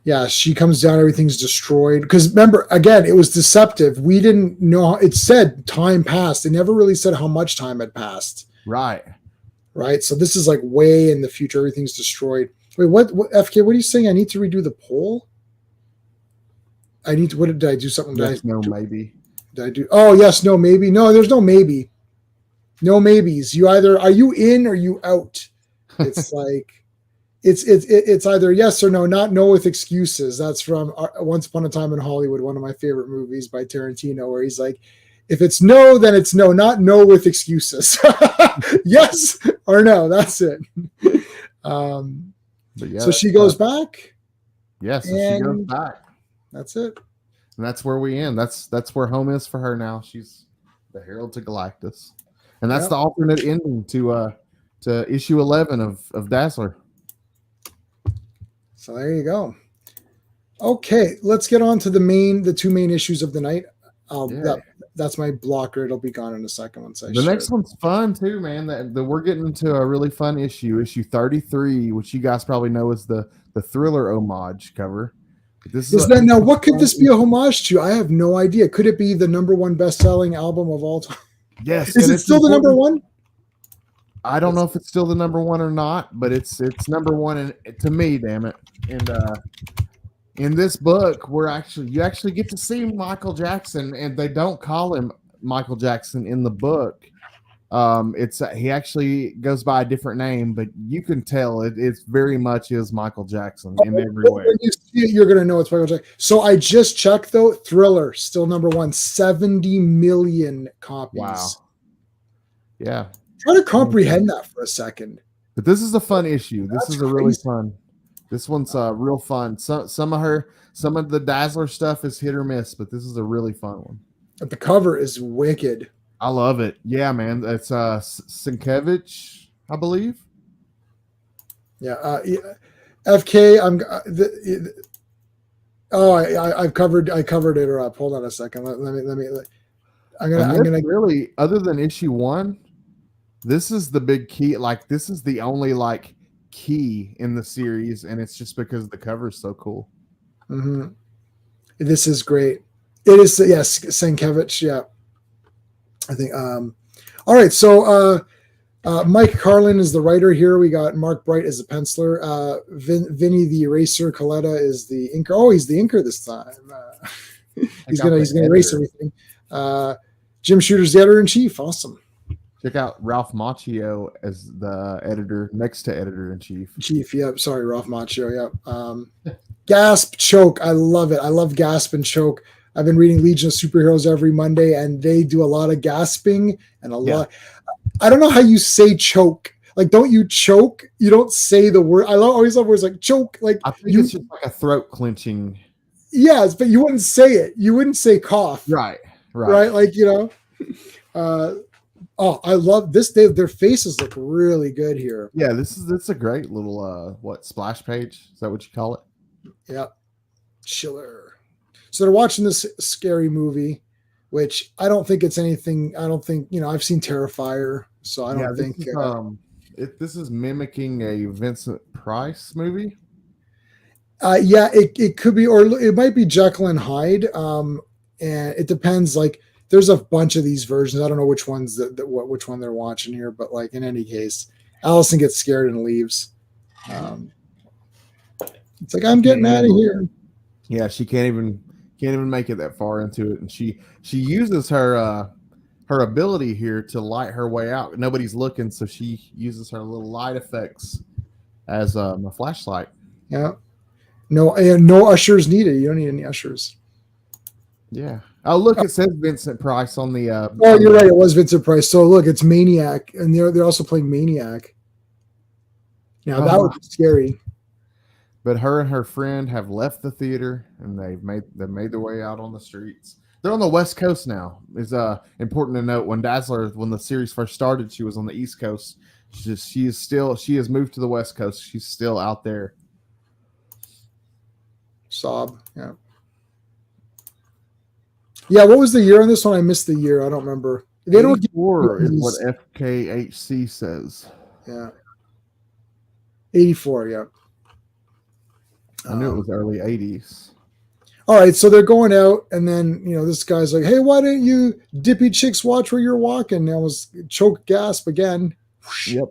S1: Yeah, she comes down, everything's destroyed. Because remember, again, it was deceptive. We didn't know. It said time passed. They never really said how much time had passed.
S3: Right.
S1: So this is like way in the future. Everything's destroyed. Wait, what FK, what are you saying? I need to redo the poll? Did I do something?
S3: Maybe.
S1: Did I do? Oh, yes, no, maybe. No, there's no maybe. No maybes. Are you in or you out? It's like, it's either yes or no, not no with excuses. That's from Once Upon a Time in Hollywood, one of my favorite movies by Tarantino, where he's like, if it's no, then it's no, not no with excuses. Yes or no, that's it. So she goes back.
S3: Yes, she goes back.
S1: That's it.
S3: and that's where we end. That's where home is for her now. She's the Herald to Galactus, and that's
S1: Yep.
S3: the alternate ending to issue 11 of Dazzler.
S1: So there you go. Okay, let's get on to the two main issues of the night. That's my blocker. It'll be gone in a second once I.
S3: The next one's fun too, man. That we're getting into a really fun issue 33, which you guys probably know is the Thriller homage cover.
S1: Now what could this be a homage to? I have no idea. Could it be the #1 best-selling album of all time?
S3: Yes.
S1: Is it still the #1?
S3: I don't know if it's still the #1 or not, but it's #1 to me, damn it. And in this book, you actually get to see Michael Jackson, and they don't call him Michael Jackson in the book. He actually goes by a different name, but you can tell it's very much is Michael Jackson in every way.
S1: When you see it, you're gonna know it's Michael Jackson. So I just checked though, Thriller still #1, 70 million copies.
S3: Wow. Yeah.
S1: Try to comprehend that for a second.
S3: But this is a fun issue. This is a really fun. This one's real fun. Some of the Dazzler stuff is hit or miss, but this is a really fun one.
S1: But the cover is wicked.
S3: I love it. Yeah, man. It's Sienkiewicz, I believe.
S1: Yeah. FK. I covered it up. Hold on a second. Let me. I'm gonna
S3: really, other than issue 1, this is the big key. Like, this is the only key in the series, and it's just because the cover is so cool.
S1: Mm-hmm. This is great. It is, yes, Sienkiewicz. Yeah, I think. All right, so Mike Carlin is the writer here. We got Mark Bright as the penciler. Vinny the eraser. Coletta is the inker. Oh, he's the inker this time. He's gonna erase everything. Jim Shooter's the editor in chief. Awesome.
S3: Check out Ralph Macchio as the editor, next to editor in chief.
S1: Yep. Sorry, Ralph Macchio. Yep. Gasp, choke. I love it. I love gasp and choke. I've been reading Legion of Superheroes every Monday, and they do a lot of gasping and a lot. I don't know how you say choke. Like, don't you choke? You don't say the word. Always love words like choke. Like,
S3: I think it's just like a throat clenching.
S1: Yes, but you wouldn't say it. You wouldn't say cough.
S3: Right.
S1: Like, oh, I love this. Their faces look really good here.
S3: Yeah, this is a great little splash page? Is that what you call it?
S1: Yeah. Chiller. So they're watching this scary movie, which I don't think it's anything. I don't think, I've seen Terrifier, so I don't think
S3: this is mimicking a Vincent Price movie.
S1: It could be, or it might be Jekyll and Hyde. And it depends. Like, there's a bunch of these versions. I don't know which ones which one they're watching here, but like in any case, Allison gets scared and leaves. It's like, I'm getting out of here.
S3: Yeah, she can't even make it that far into it, and she uses her ability here to light her way out. Nobody's looking, so she uses her little light effects as a flashlight.
S1: Yeah. No ushers needed. You don't need any ushers.
S3: Yeah. Oh, look, it says Vincent Price on the.
S1: You're right. It was Vincent Price. So look, it's Maniac, and they're also playing Maniac. Now that would be scary.
S3: But her and her friend have left the theater, and they've made their way out on the streets. They're on the West Coast now. Is important to note. When the series first started, she was on the East Coast. She has moved to the West Coast. She's still out there.
S1: Sob. Yeah. Yeah, what was the year on this one? I missed the year. I don't remember. They don't give
S3: is what FKHC says.
S1: Yeah. 84, yeah.
S3: I knew it was early 80s.
S1: All right, so they're going out, and then, this guy's like, hey, why didn't you dippy chicks watch where you're walking? And I was choke gasp again.
S3: Yep.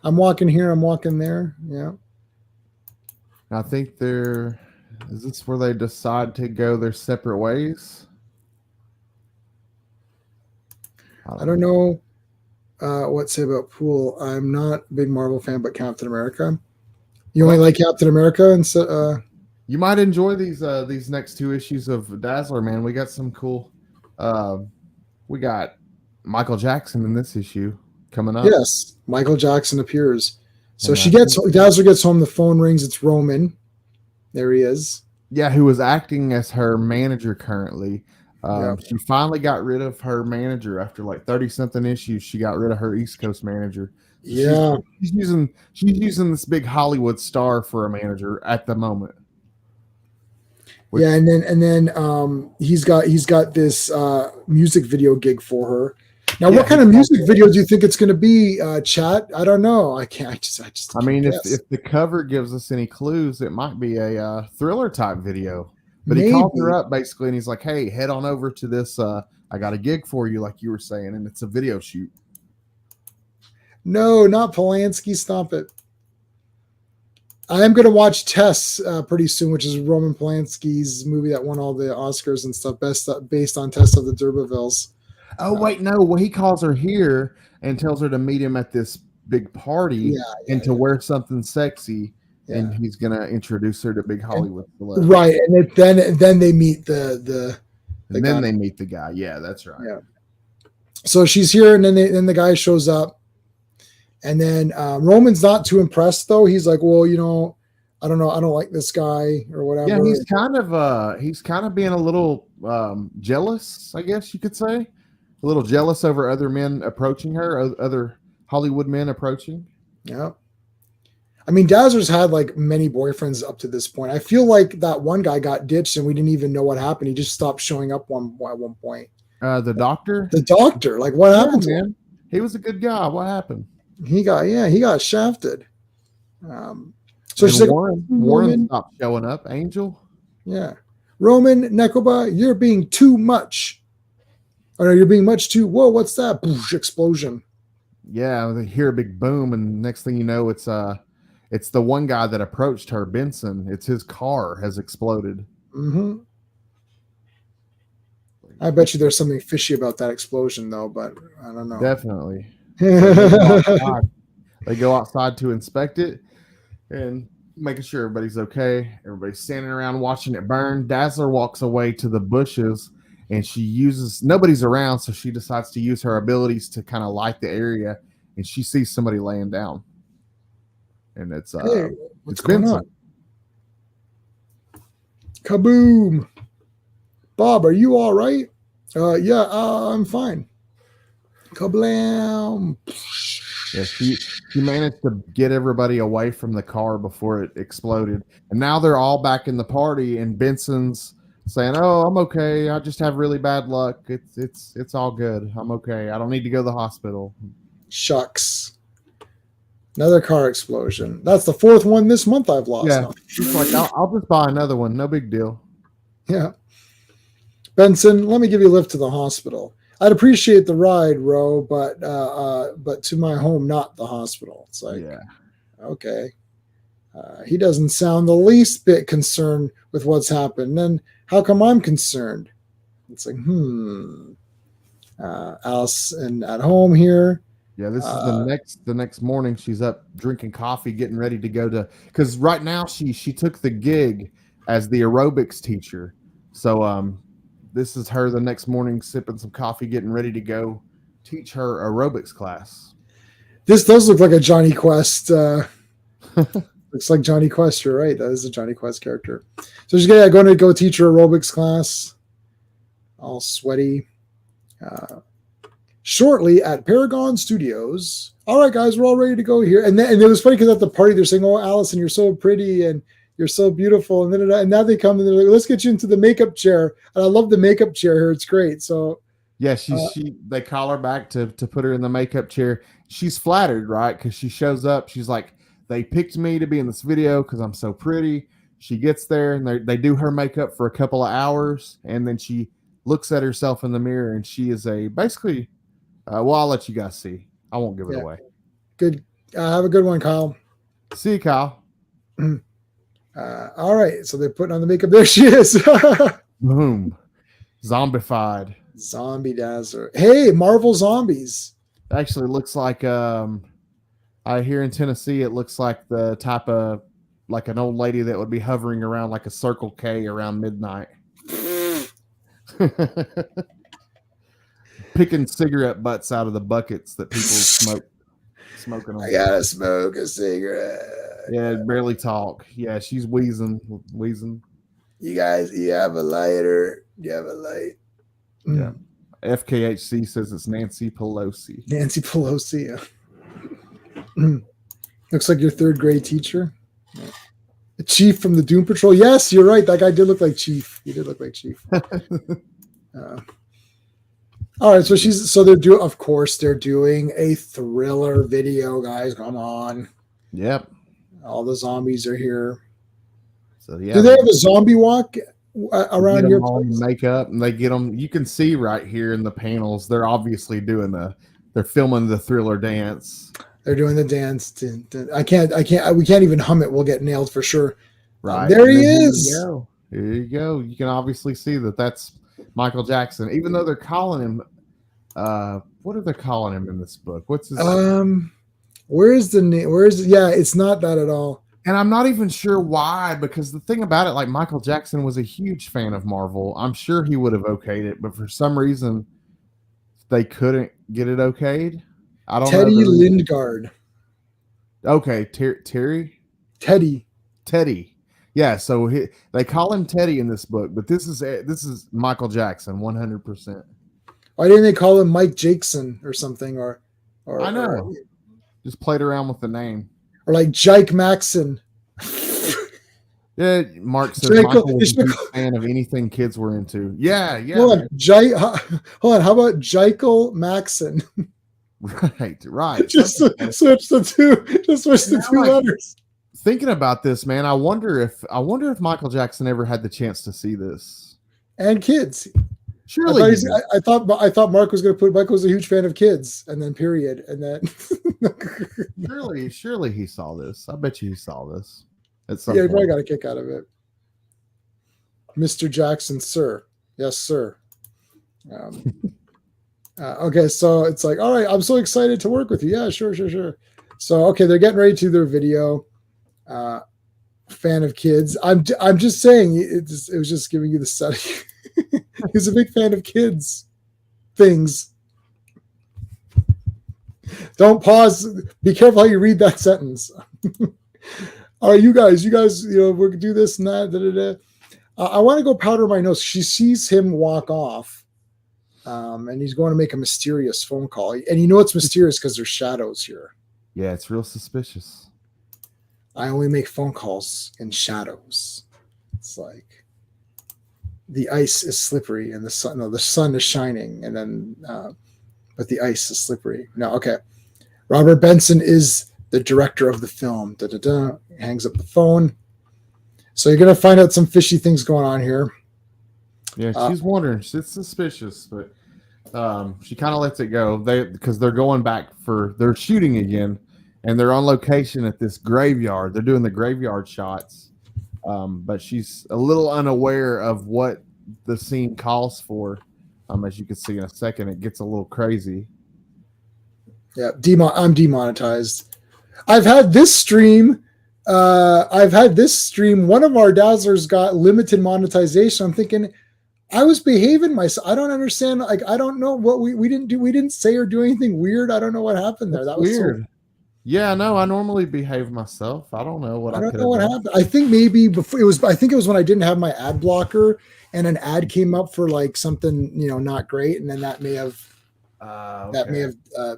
S1: I'm walking here, I'm walking there. Yeah.
S3: I think is this where they decide to go their separate ways?
S1: I don't know what to say about Poole. I'm not a big Marvel fan, but Captain America. You only like Captain America? And so,
S3: you might enjoy these next 2 issues of Dazzler, man. We got some cool. We got Michael Jackson in this issue coming up.
S1: Yes, Michael Jackson appears. So Dazzler gets home. The phone rings. It's Roman. There he is.
S3: Yeah, who was acting as her manager currently.
S1: Yeah.
S3: She finally got rid of her manager after like 30 something issues. She got rid of her East Coast manager. So
S1: Yeah.
S3: she's using this big Hollywood star for a manager at the moment.
S1: Yeah, and then he's got this music video gig for her. Now,
S3: Yeah,
S1: what kind of music video do you think it's going to be, Chat? I don't know. I can't. I just
S3: I
S1: can't
S3: mean,
S1: guess.
S3: if the cover gives us any clues, it might be a thriller type video. But he calls her
S1: Maybe.
S3: up basically, and he's like, "Hey, head on over to this. I got a gig for you, like you were saying, and it's a video shoot."
S1: No, not Polanski. Stop it. I am going to watch Tess pretty soon, which is Roman Polanski's movie that won all the Oscars and stuff, based on Tess of the D'Urbervilles.
S3: Oh wait, no. Well, he calls her here and tells her to meet him at this big party
S1: Yeah,
S3: and to wear something sexy,
S1: yeah.
S3: and he's gonna introduce her to big
S1: And,
S3: Hollywood celeb.
S1: right, and then they meet the
S3: And
S1: guy.
S3: then they meet the guy. Yeah, that's right.
S1: Yeah. So she's here, and then the guy shows up, and then Roman's not too impressed though. He's like, well, I don't know, I don't like this guy or whatever.
S3: Yeah, he's kind of being a little jealous, I guess you could say. A little jealous over other men approaching her, other Hollywood men approaching.
S1: Yeah. I mean, Dazzler's had like many boyfriends up to this point. I feel like that one guy got ditched and we didn't even know what happened. He just stopped showing up at one point.
S3: The doctor?
S1: The doctor, like what happened to him?
S3: He was a good guy. What happened?
S1: He got shafted. So
S3: And
S1: she's like,
S3: Warren stopped showing up. Angel?
S1: Yeah. Roman, Nekoba, you're being too much. Oh no, you're being much too. Whoa, what's that? Boosh, explosion.
S3: Yeah, they hear a big boom, and next thing you know, it's the one guy that approached her, Benson. It's his car has exploded.
S1: Mm-hmm. I bet you there's something fishy about that explosion, though, but I don't know.
S3: Definitely. They go outside to inspect it and making sure everybody's okay. Everybody's standing around watching it burn. Dazzler walks away to the bushes, and nobody's around, so she decides to use her abilities to kind of light the area, and she sees somebody laying down. And it's
S1: Hey, what's
S3: it's
S1: going
S3: Benson.
S1: on? Kaboom! Bob, are you all right? Yeah, I'm fine. Kablam!
S3: Yeah, she managed to get everybody away from the car before it exploded, and now they're all back in the party. And Benson's saying, "Oh, I'm okay. I just have really bad luck. It's all good. I'm okay. I don't need to go to the hospital."
S1: Shucks. Another car explosion. That's the fourth one this month I've lost.
S3: Yeah,
S1: No.
S3: she's like, "I'll just buy another one. No big deal."
S1: Yeah. Benson, let me give you a lift to the hospital. I'd appreciate the ride, Ro, but to my home, not the hospital. It's like,
S3: Yeah.
S1: Okay. He doesn't sound the least bit concerned with what's happened. Then how come I'm concerned? It's like, Alice and at home here.
S3: Yeah, this is the next morning. She's up drinking coffee, getting ready to go to, because right now she took the gig as the aerobics teacher. So this is her the next morning sipping some coffee, getting ready to go teach her aerobics class.
S1: This does look like a Johnny Quest. Looks like Johnny Quest. You're right. That is a Johnny Quest character. So she's going to go teach her aerobics class. All sweaty. Shortly at Paragon Studios. All right, guys, we're all ready to go here. And it was funny because at the party they're saying, "Oh, Allison, you're so pretty and you're so beautiful." And now they come and they're like, "Let's get you into the makeup chair." And I love the makeup chair here. It's great. So
S3: yeah, they call her back to put her in the makeup chair. She's flattered, right? Because she shows up. She's like, "They picked me to be in this video because I'm so pretty." She gets there and they do her makeup for a couple of hours, and then she looks at herself in the mirror, and she is basically. Well, I'll let you guys see. I won't give it away.
S1: Good. Have a good one, Kyle.
S3: See you, Kyle.
S1: All right. So they're putting on the makeup. There she is.
S3: Boom. Zombified.
S1: Zombie Dazzler. Hey, Marvel Zombies.
S3: Actually looks like here in Tennessee, it looks like the type of like an old lady that would be hovering around like a Circle K around midnight. Picking cigarette butts out of the buckets that people smoking on.
S1: I gotta smoke a cigarette.
S3: Yeah, barely talk. Yeah, she's wheezing.
S1: You guys, you have a lighter? You have a light?
S3: Yeah. FKHC says it's Nancy Pelosi.
S1: Nancy Pelosi. Looks like your third grade teacher. Yeah. The Chief from the Doom Patrol. Yes, you're right. That guy did look like Chief. He did look like Chief. All right, so they're doing a thriller video, guys. Come on.
S3: Yep.
S1: All the zombies are here.
S3: So yeah.
S1: Do they have a zombie walk around your
S3: place?
S1: place?
S3: Makeup, and they get them. You can see right here in the panels. They're obviously they're filming the thriller dance.
S1: They're doing the dance. We can't even hum it. We'll get nailed for sure.
S3: Right.
S1: There he is.
S3: Here you go. You can obviously see that's Michael Jackson, even though they're calling him. What are they calling him in this book? What's his?
S1: Where is the name? Yeah, it's not that at all.
S3: And I'm not even sure why, because the thing about it, like Michael Jackson was a huge fan of Marvel. I'm sure he would have okayed it, but for some reason they couldn't get it okayed. I don't know.
S1: Teddy Lindgard.
S3: Okay, Terry?
S1: Teddy.
S3: Yeah, so they call him Teddy in this book, but this is Michael Jackson, 100%.
S1: Why didn't they call him Mike Jackson or something? Or
S3: I know. Just played around with the name.
S1: Or like Jike Maxon.
S3: Yeah, Mark says Michael was a big fan of anything kids were into. Yeah.
S1: Hold on. How about Jekyll Maxon?
S3: Right.
S1: Just switch the two letters.
S3: Thinking about this, man, I wonder if Michael Jackson ever had the chance to see this.
S1: And kids.
S3: Surely.
S1: I thought Mark was going to put Michael was a huge fan of kids, and then period, and then.
S3: surely he saw this. I bet you he saw this.
S1: He probably got a kick out of it. Mr. Jackson, sir. Yes, sir. Okay, so it's like, all right, I'm so excited to work with you. Yeah, sure. So, okay, they're getting ready to do their video. Fan of kids. I'm just saying, it was just giving you the setting. He's a big fan of kids things. Don't pause. Be careful how you read that sentence. All right, you guys, we're gonna do this and that. I want to go powder my nose. She sees him walk off, and he's going to make a mysterious phone call. And it's mysterious because there's shadows here.
S3: Yeah, it's real suspicious.
S1: I only make phone calls in shadows. It's like the ice is slippery and the sun is shining, and then but the ice is slippery. No, okay. Robert Benson is the director of the film. Hangs up the phone. So you're gonna find out some fishy things going on here.
S3: Yeah, she's wondering. It's suspicious, but she kind of lets it go. Because they're going back they're shooting again, and they're on location at this graveyard. They're doing the graveyard shots, but she's a little unaware of what the scene calls for. As you can see in a second, it gets a little crazy.
S1: Yeah, I'm demonetized. I've had this stream. One of our Dazzlers got limited monetization. I'm thinking, I was behaving myself. I don't understand. Like, I don't know what we didn't do. We didn't say or do anything weird. I don't know what happened there. That was
S3: weird. Yeah, no, I normally behave myself. I don't know what I don't know what
S1: happened. I think maybe before I think it was when I didn't have my ad blocker and an ad came up for like something, not great. And then that may have,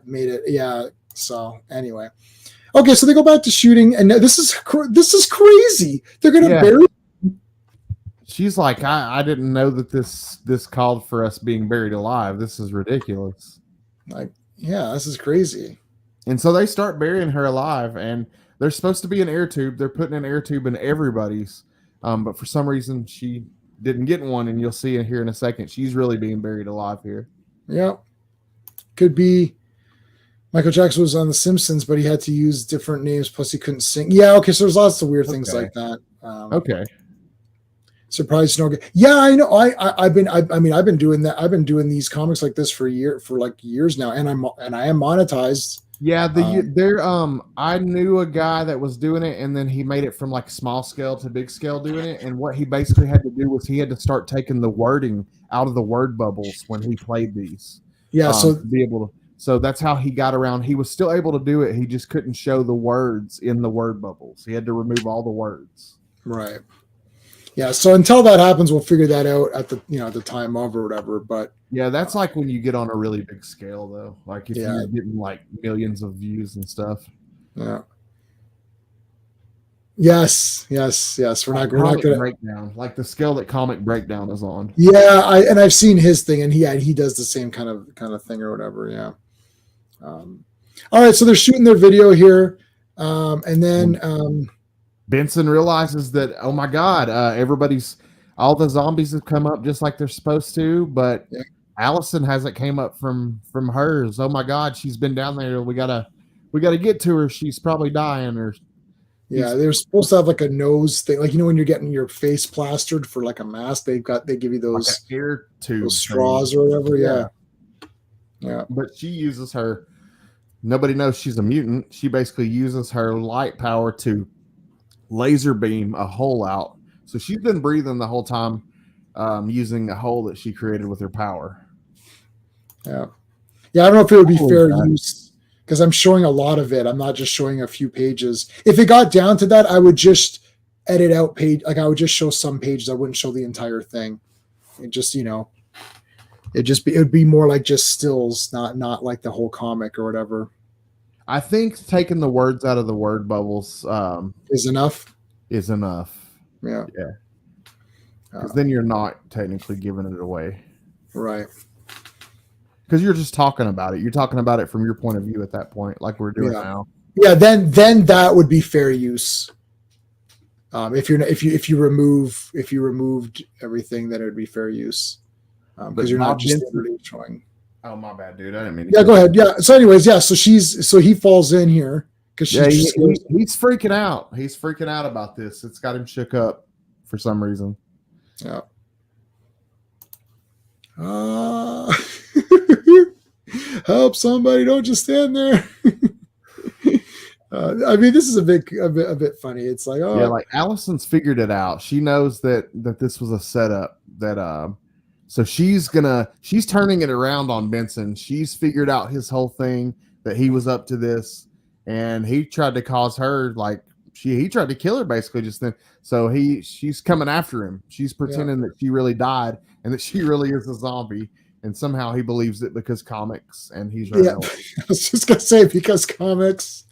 S1: made it. Yeah. So anyway. Okay. So they go back to shooting, and this is crazy. They're going to bury.
S3: She's like, I didn't know that this called for us being buried alive. This is ridiculous.
S1: Like, yeah, this is crazy.
S3: And so they start burying her alive, and there's supposed to be an air tube. They're putting an air tube in everybody's, but for some reason she didn't get one, and you'll see it here in a second. She's really being buried alive here.
S1: Yeah. Could be Michael Jackson was on The Simpsons, but he had to use different names, plus he couldn't sing. Yeah, okay, so there's lots of weird things like that.
S3: Okay.
S1: Surprised no. Yeah, I know. I've been doing that. I've been doing these comics like this for years now, and I am monetized.
S3: Yeah, I knew a guy that was doing it, and then he made it from like small scale to big scale doing it. And what he basically had to do was he had to start taking the wording out of the word bubbles when he played these.
S1: Yeah,
S3: to be able to. So that's how he got around. He was still able to do it. He just couldn't show the words in the word bubbles. He had to remove all the words.
S1: Right. Yeah, so until that happens, we'll figure that out at the at the time of or whatever. But
S3: Yeah, that's like when you get on a really big scale, though. Like if
S1: yeah,
S3: you're getting like millions of views and stuff.
S1: yeah, yes. We're
S3: Like
S1: not
S3: Comic
S1: gonna.
S3: Breakdown, like the scale that Comic Breakdown is on.
S1: Yeah, I've seen his thing, and he does the same kind of thing or whatever. Yeah. All right, so they're shooting their video here, and then
S3: Benson realizes that, oh my God, all the zombies have come up just like they're supposed to, but
S1: yeah,
S3: Allison hasn't came up from hers. Oh my God, she's been down there. We gotta get to her. She's probably dying. Or
S1: yeah, they're supposed to have like a nose thing, like when you're getting your face plastered for like a mask, they give you
S3: like
S1: those
S3: an ear tube
S1: straws
S3: thing.
S1: or whatever.
S3: Yeah.
S1: Yeah.
S3: But she uses her. Nobody knows she's a mutant. She basically uses her light power to laser beam a hole out. So she's been breathing the whole time, using a hole that she created with her power.
S1: Yeah. I don't know if it would be fair use because I'm showing a lot of it. I'm not just showing a few pages. If it got down to that, I would just edit out page. Like I would just show some pages. I wouldn't show the entire thing. It just, it would be more like just stills, not like the whole comic or whatever.
S3: I think taking the words out of the word bubbles
S1: Is enough.
S3: Yeah. Because then you're not technically giving it away.
S1: Right.
S3: Because you're just talking about it. You're talking about it from your point of view at that point, like we're doing now.
S1: Yeah, then that would be fair use. If you removed everything, then it would be fair use. Because you're not just showing.
S3: Oh, my bad, dude. I didn't mean to.
S1: Yeah, go ahead. Yeah. So, anyways, yeah. So he falls in here because
S3: he's freaking out. He's freaking out about this. It's got him shook up for some reason.
S1: Yeah. Help somebody! Don't just stand there. I mean, this is a bit funny. It's like, oh,
S3: yeah, like Allison's figured it out. She knows that this was a setup. So she's turning it around on Benson. She's figured out his whole thing, that he was up to this, and he tried to cause her, like he tried to kill her basically just then. So she's coming after him. She's pretending that she really died and that she really is a zombie. And somehow he believes it because comics, and he's running away.
S1: I was just gonna say, because comics.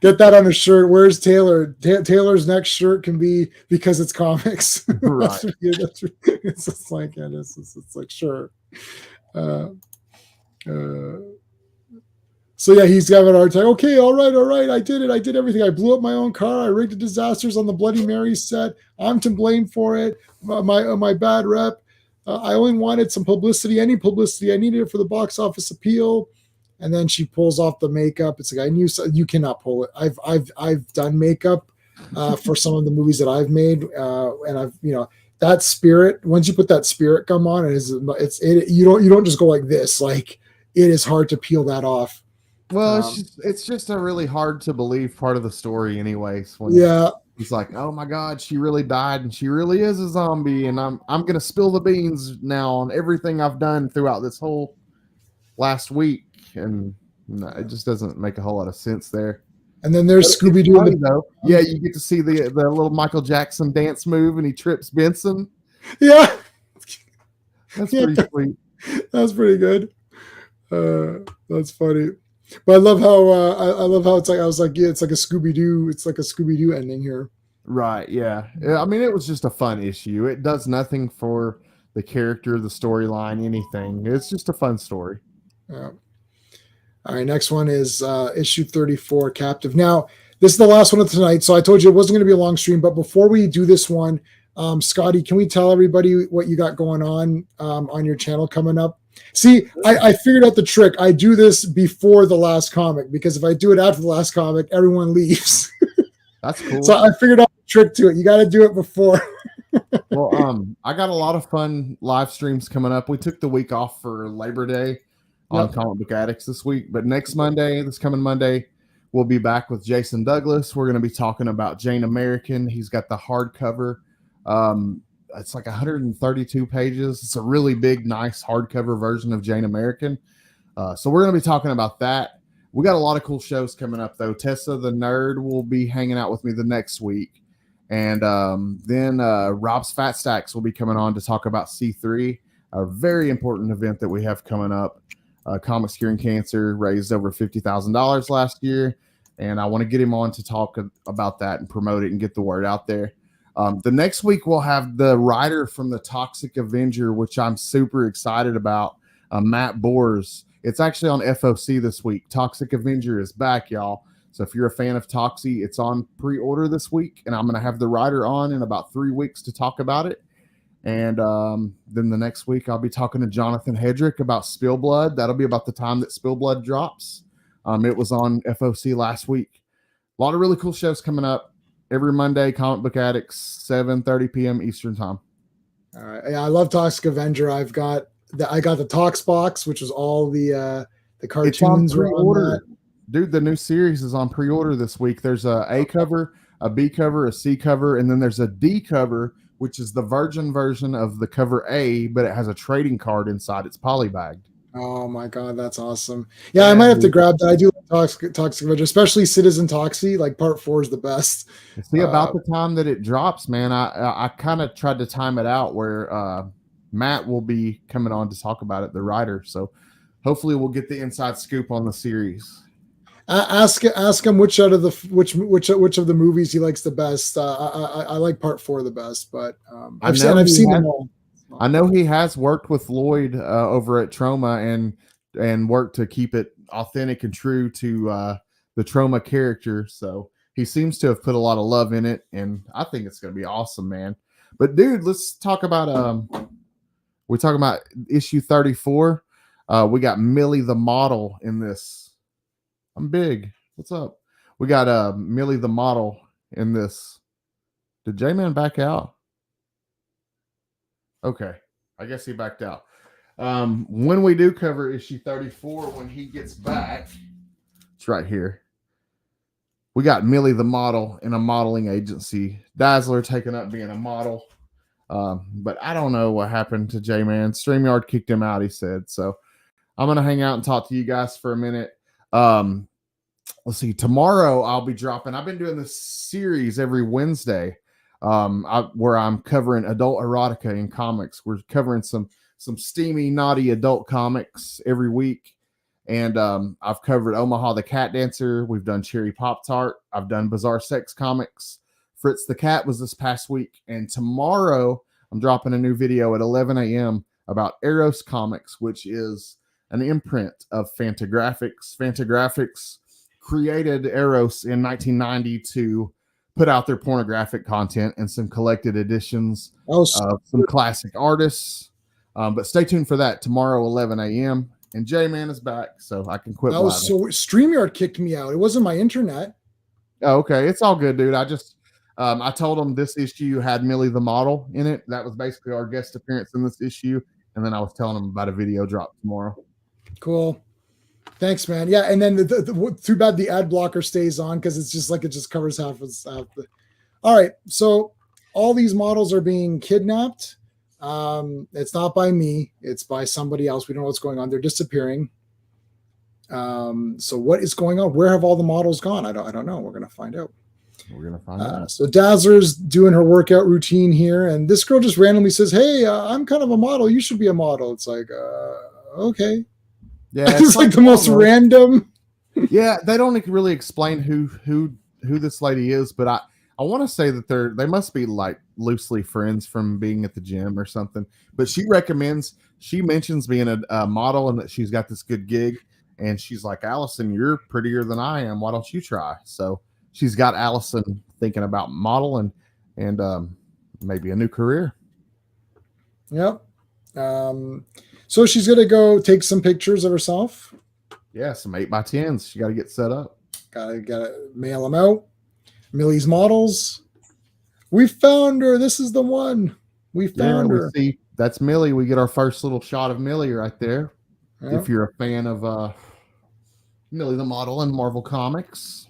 S1: Get that on a shirt. Where's Taylor? Taylor's next shirt can be because it's comics.
S3: Right.
S1: It's just like it's like sure. So yeah, he's having a hard time. Okay, all right. I did it. I did everything. I blew up my own car. I rigged the disasters on the Bloody Mary set. I'm to blame for it. My bad rep. I only wanted some publicity, any publicity. I needed it for the box office appeal. And then she pulls off the makeup. It's like, I knew you cannot pull it. I've done makeup for some of the movies that I've made, and I've that spirit. Once you put that spirit gum on, you don't just go like this. Like it is hard to peel that off.
S3: Well, it's just a really hard to believe part of the story, anyways. He's like, oh my God, she really died and she really is a zombie, and I'm gonna spill the beans now on everything I've done throughout this whole last week, and it just doesn't make a whole lot of sense there.
S1: And then there's Scooby Doo.
S3: Yeah, you get to see the little Michael Jackson dance move, and he trips Benson.
S1: Yeah,
S3: that's pretty sweet.
S1: That's pretty good. That's funny. But I love how it's like, I was like, yeah, it's like a Scooby Doo ending here.
S3: Right. Yeah. I mean, it was just a fun issue. It does nothing for the character, the storyline, anything. It's just a fun story.
S1: Yeah. All right. Next one is issue 34, Captive. Now, this is the last one of tonight. So I told you it wasn't going to be a long stream, but before we do this one, Scotty, can we tell everybody what you got going on your channel coming up? See, I figured out the trick. I do this before the last comic, because if I do it after the last comic, everyone leaves.
S3: That's cool.
S1: So I figured out the trick to it. You got to do it before.
S3: Well, I got a lot of fun live streams coming up. We took the week off for Labor Day on Comic Book Addicts this week, but this coming Monday, we'll be back with Jason Douglas. We're going to be talking about Jane American. He's got the hardcover. It's like 132 pages. It's a really big, nice hardcover version of Jane American. So we're going to be talking about that. We got a lot of cool shows coming up, though. Tessa the Nerd will be hanging out with me the next week. And then Rob's Fat Stacks will be coming on to talk about C3, a very important event that we have coming up. Comics Curing Cancer raised over $50,000 last year, and I want to get him on to talk about that and promote it and get the word out there. The next week we'll have the writer from the Toxic Avenger, which I'm super excited about, Matt Bors. It's actually on FOC this week. Toxic Avenger is back, y'all. So if you're a fan of Toxie, it's on pre-order this week, and I'm going to have the writer on in about 3 weeks to talk about it. And then the next week, I'll be talking to Jonathan Hedrick about Spill Blood. That'll be about the time that Spill Blood drops. It was on FOC last week. A lot of really cool shows coming up every Monday. Comic Book Addicts, 7:30 p.m. Eastern time.
S1: All right. Yeah, I love Toxic Avenger. I got the Tox box, which was all the cartoons were on that.
S3: Dude, the new series is on pre-order this week. There's a cover, a B cover, a C cover, and then there's a D cover, which is the virgin version of the cover A, but it has a trading card inside. It's polybagged.
S1: Oh my god, that's awesome. Yeah, I might have to grab that. I do like Toxic Avenger, especially Citizen Toxie. Like part 4 is the best.
S3: See, about the time that it drops, man, I kind of tried to time it out where Matt will be coming on to talk about it, the writer. So hopefully we'll get the inside scoop on the series.
S1: Ask him which of the movies he likes the best. I like part 4 the best, but I've seen them all.
S3: I know he has worked with Lloyd over at Trauma and worked to keep it authentic and true to the Trauma character. So he seems to have put a lot of love in it, and I think it's going to be awesome, man. But dude, let's talk about we're talking about issue 34. We got Millie the model in this. I'm big. What's up? We got Millie the model in this. Did J-Man back out? Okay. I guess he backed out. When we do cover issue 34, when he gets back, it's right here. We got Millie the model in a modeling agency. Dazzler taking up being a model. But I don't know what happened to J-Man. StreamYard kicked him out, he said. So I'm going to hang out and talk to you guys for a minute. Let's see. Tomorrow I'll be dropping. I've been doing this series every Wednesday, where I'm covering adult erotica in comics. We're covering some steamy, naughty adult comics every week, and I've covered Omaha the Cat Dancer. We've done Cherry Pop Tart. I've done Bizarre Sex Comics. Fritz the Cat was this past week, and tomorrow I'm dropping a new video at 11 a.m. about Eros Comics, which is an imprint of Fantagraphics. Fantagraphics created Eros in 1990 to put out their pornographic content and some collected editions of some classic artists. But stay tuned for that tomorrow, 11 a.m. And J-Man is back, so I can quit.
S1: So StreamYard kicked me out. It wasn't my internet.
S3: Oh, okay. It's all good, dude. I told them this issue had Millie the model in it. That was basically our guest appearance in this issue. And then I was telling them about a video drop tomorrow.
S1: Cool. Thanks, man. Yeah, and then too bad the ad blocker stays on because it's just like it just covers half the. All right, so all these models are being kidnapped. It's not by me; it's by somebody else. We don't know what's going on. They're disappearing. So what is going on? Where have all the models gone? I don't know. We're gonna find out. So Dazzler's doing her workout routine here, and this girl just randomly says, "Hey, I'm kind of a model. You should be a model." It's like, okay.
S3: Yeah,
S1: it's like the most random.
S3: Yeah, they don't really explain who this lady is, but I want to say that they must be like loosely friends from being at the gym or something. But she mentions being a model and that she's got this good gig, and she's like, Allison, you're prettier than I am. Why don't you try? So she's got Allison thinking about modeling and maybe a new career.
S1: Yep. So she's going to go take some pictures of herself.
S3: Yeah, some 8x10s. She got to get set up.
S1: Got to mail them out. Millie's models. We found her. This is the one. We found her.
S3: See, that's Millie. We get our first little shot of Millie right there. Yep. If you're a fan of Millie the model in Marvel Comics.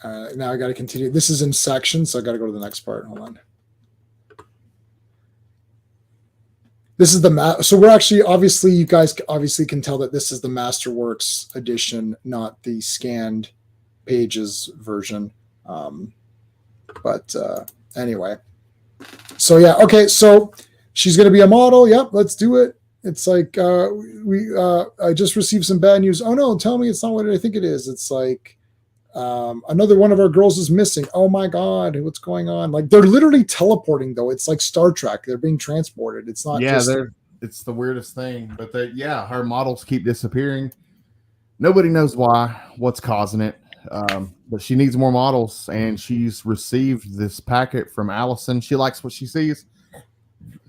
S1: Now I got to continue. This is in sections, so I got to go to the next part. Hold on. This is so we're actually, obviously, you guys obviously can tell that this is the Masterworks edition, not the scanned pages version. But anyway, so yeah, okay, so she's gonna be a model. Yep, let's do it. It's like I just received some bad news. Oh no, tell me it's not what I think it is. It's like another one of our girls is missing. Oh my god, what's going on? Like they're literally teleporting though. It's like Star Trek. They're being transported. It's not just
S3: it's the weirdest thing. But her models keep disappearing. Nobody knows why, what's causing it. But she needs more models, and she's received this packet from Allison. She likes what she sees.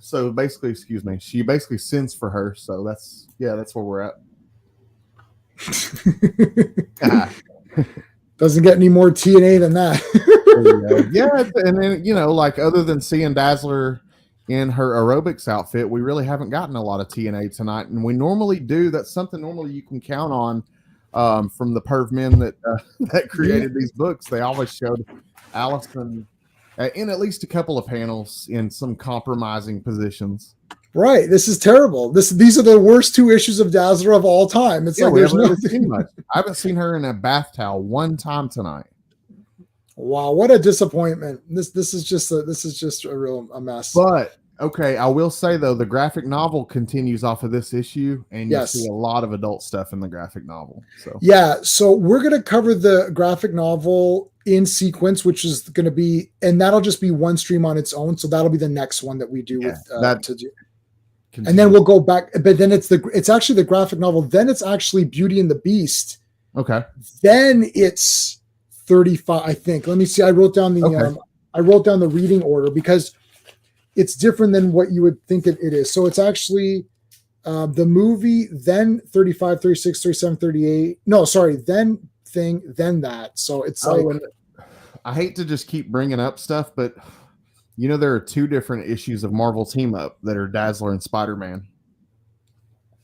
S3: So basically, she basically sends for her. So that's where we're at.
S1: Doesn't get any more TNA than that.
S3: Yeah, and then like other than seeing Dazzler in her aerobics outfit, we really haven't gotten a lot of TNA tonight, and we normally do. That's something normally you can count on from the perv men that created these books. They always showed Allison in at least a couple of panels in some compromising positions.
S1: Right. This is terrible. These are the worst 2 issues of Dazzler of all time. It's like there's nothing much.
S3: I haven't seen her in a bath towel one time tonight.
S1: Wow, what a disappointment. This is just a mess.
S3: But okay, I will say though, the graphic novel continues off of this issue, and you see a lot of adult stuff in the graphic novel. So
S1: we're gonna cover the graphic novel in sequence, which is going to be, and that'll just be one stream on its own. So that'll be the next one that we do with that to do. Continue. And then we'll go back, but then it's actually the graphic novel. Then it's actually Beauty and the Beast.
S3: Okay.
S1: Then it's 35, I think. Let me see. I wrote down the reading order because it's different than what you would think it is. So it's actually the movie, then 35, 36, 37, 38. No, sorry. Then thing, then that. So it's
S3: I hate to just keep bringing up stuff, but there are 2 different issues of Marvel Team Up that are Dazzler and Spider-Man.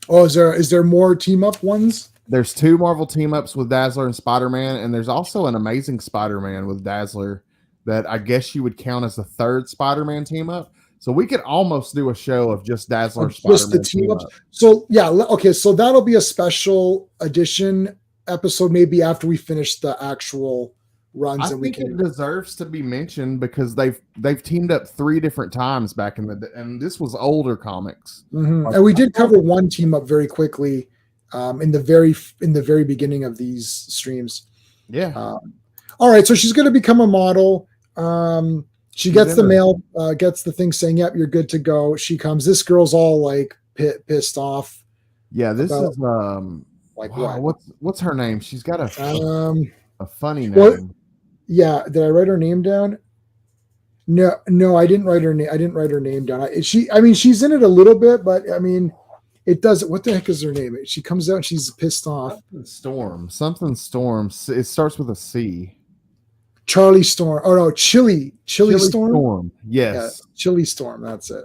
S1: Oh, is there more team up ones?
S3: There's 2 Marvel team ups with Dazzler and Spider-Man, and there's also an Amazing Spider-Man with Dazzler that I guess you would count as the 3rd Spider-Man team up. So we could almost do a show of just Dazzler,
S1: just the team ups. So yeah, okay. So that'll be a special edition episode, maybe after we finish the actual runs.
S3: I think it deserves to be mentioned because they've teamed up 3 different times back in the day, and this was older comics.
S1: Mm-hmm. And we did cover one team up very quickly in the very beginning of these streams.
S3: Yeah.
S1: All right, so she's going to become a model. She gets the mail, gets the thing saying, "Yep, you're good to go." She comes. This girl's all like pissed off.
S3: Yeah, this is
S1: like
S3: what's her name? She's got a funny name.
S1: Well, yeah, did I write her name down? No, I didn't write her name. I didn't write her name down. She's in it a little bit, but it does. What the heck is her name? She comes out and she's pissed off.
S3: Something Storm. It starts with a C.
S1: Charlie Storm. Oh no, Chili Storm.
S3: Yes,
S1: yeah, Chili Storm. That's it.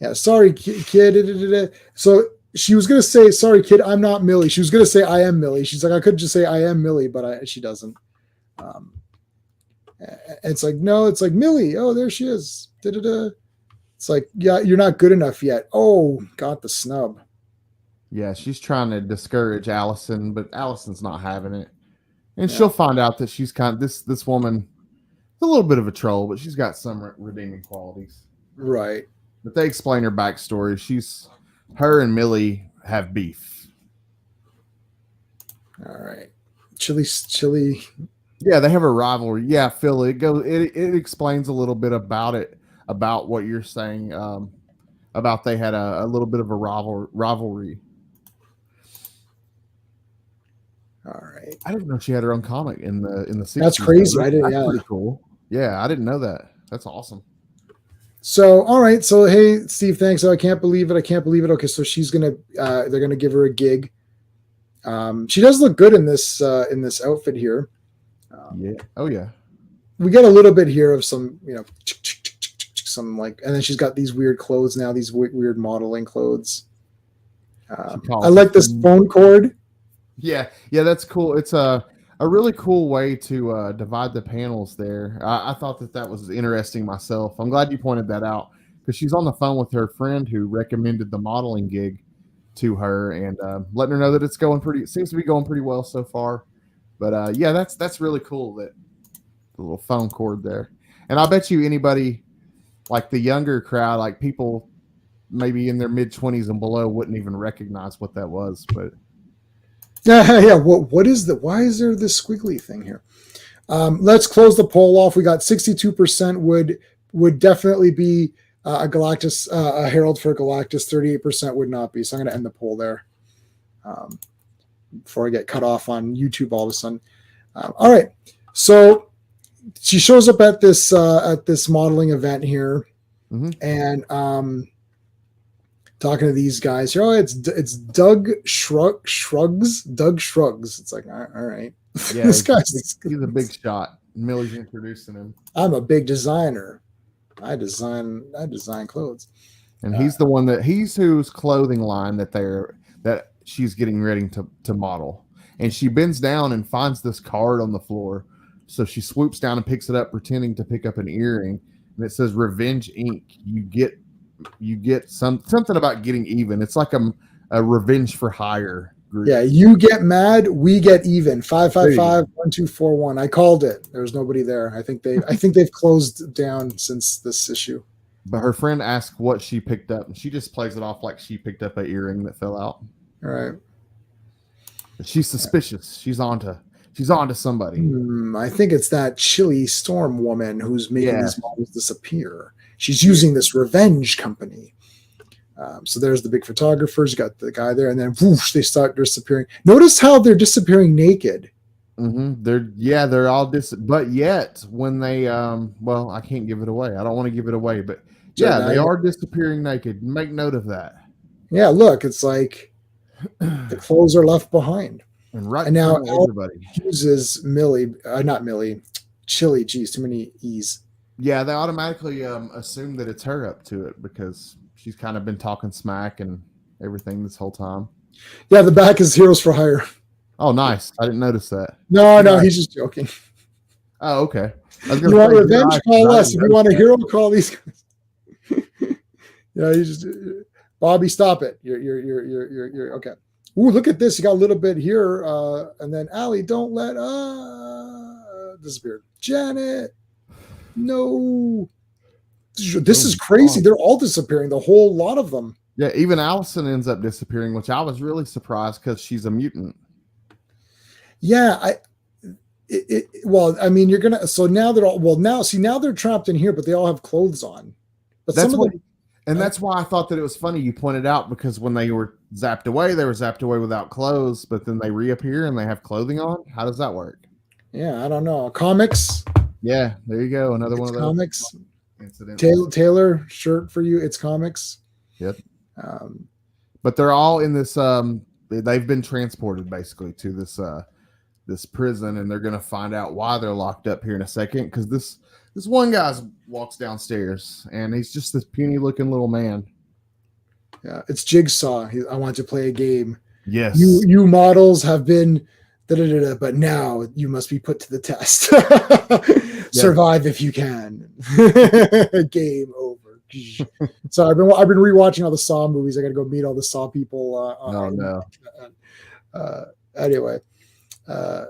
S1: Yeah, sorry, kid. So she was gonna say, "Sorry, kid, I'm not Millie." She was gonna say, "I am Millie." She's like, "I could just say I am Millie," but she doesn't. It's like, no, it's like Millie. Oh, there she is. Da-da-da. It's like, yeah, you're not good enough yet. Oh, got the snub.
S3: Yeah, she's trying to discourage Allison, but Allison's not having it. And she'll find out that she's this woman is a little bit of a troll, but she's got some redeeming qualities.
S1: Right.
S3: But they explain her backstory. Her and Millie have beef.
S1: All right. Chili.
S3: Yeah, they have a rivalry. Yeah, Phil, it explains a little bit about it, about what you're saying, about they had a little bit of a rivalry.
S1: All right.
S3: I didn't know she had her own comic in the 60s.
S1: That's crazy. I didn't.
S3: That's pretty cool. Yeah, I didn't know that. That's awesome.
S1: So, all right. So, hey, Steve, thanks. Oh, I can't believe it. Okay, so they're gonna give her a gig. She does look good in this outfit here.
S3: Yeah. Oh yeah.
S1: We get a little bit here of some, some like, and then she's got these weird clothes now. These weird modeling clothes. I like this phone cord.
S3: Yeah, that's cool. It's a really cool way to divide the panels there. I thought that was interesting myself. I'm glad you pointed that out because she's on the phone with her friend who recommended the modeling gig to her and letting her know that it seems to be going pretty well so far. But yeah, that's really cool that little phone cord there. And I bet you anybody like the younger crowd, like people maybe in their mid-20s and below, wouldn't even recognize what that was. But
S1: Yeah. What is the? Why is there this squiggly thing here? Let's close the poll off. We got 62% would definitely be a Galactus, a Herald for Galactus. 38% would not be. So I'm going to end the poll there before I get cut off on YouTube all of a sudden. All right, so she shows up at this modeling event here, and talking to these guys here. Oh, it's Doug Shrugs. Doug Shrugs. It's like, all right.
S3: yeah,
S1: This guy's
S3: he's a big shot. Millie's introducing him.
S1: I'm a big designer. I design clothes.
S3: And he's the one he's whose clothing line that she's getting ready to model. And she bends down and finds this card on the floor. So she swoops down and picks it up, pretending to pick up an earring. And it says Revenge Inc. You get something about getting even. It's like a revenge for hire group.
S1: Yeah, you get mad, we get even. 555-1241. I called it. There was nobody there. I think they've closed down since this issue.
S3: But her friend asked what she picked up, and she just plays it off like she picked up an earring that fell out.
S1: All right.
S3: But she's suspicious. She's onto somebody.
S1: I think it's that chilly storm woman who's making these models disappear. She's using this revenge company. So there's the big photographers. You got the guy there, and then whoosh, they start disappearing. Notice how they're disappearing naked.
S3: They're all but yet when they well, I can't give it away. I don't want to give it away, but they are disappearing naked. Make note of that.
S1: Yeah, look, it's like the clothes are left behind.
S3: And
S1: now
S3: everybody
S1: uses Millie, not Millie, Chili. Geez, too many E's.
S3: Yeah, they automatically assume that it's her up to it because she's kind of been talking smack and everything this whole time.
S1: Yeah, the back is Heroes for Hire.
S3: Oh, nice. I didn't notice that.
S1: No, he's just joking.
S3: Oh, okay.
S1: You want revenge? Call us. If you want a hero, call these guys. Yeah, you just Bobby, stop it. You're okay. Ooh, look at this. You got a little bit here, and then Allie, don't let disappear. Janet, no. This is crazy. They're all disappearing. The whole lot of them.
S3: Yeah, even Allison ends up disappearing, which I was really surprised because she's a mutant.
S1: Yeah, you're gonna. So now they're all now they're trapped in here, but they all have clothes on. But
S3: that's why I thought that it was funny you pointed out because when they were zapped away, they were zapped away without clothes, but then they reappear and they have clothing on. How does that work?
S1: Yeah, I don't know. Comics.
S3: Yeah, there you go. Another one of those
S1: comics.
S3: Incidents.
S1: Taylor shirt for you. It's comics.
S3: Yep. But they're all in this. They've been transported basically to this prison, and they're going to find out why they're locked up here in a second. Because this one guy walks downstairs, and he's just this puny looking little man.
S1: Yeah, it's Jigsaw. I want to play a game.
S3: Yes.
S1: You models have been but now you must be put to the test. Survive if you can. Game over. So I've been rewatching all the Saw movies. I got to go meet all the Saw people. Anyway, I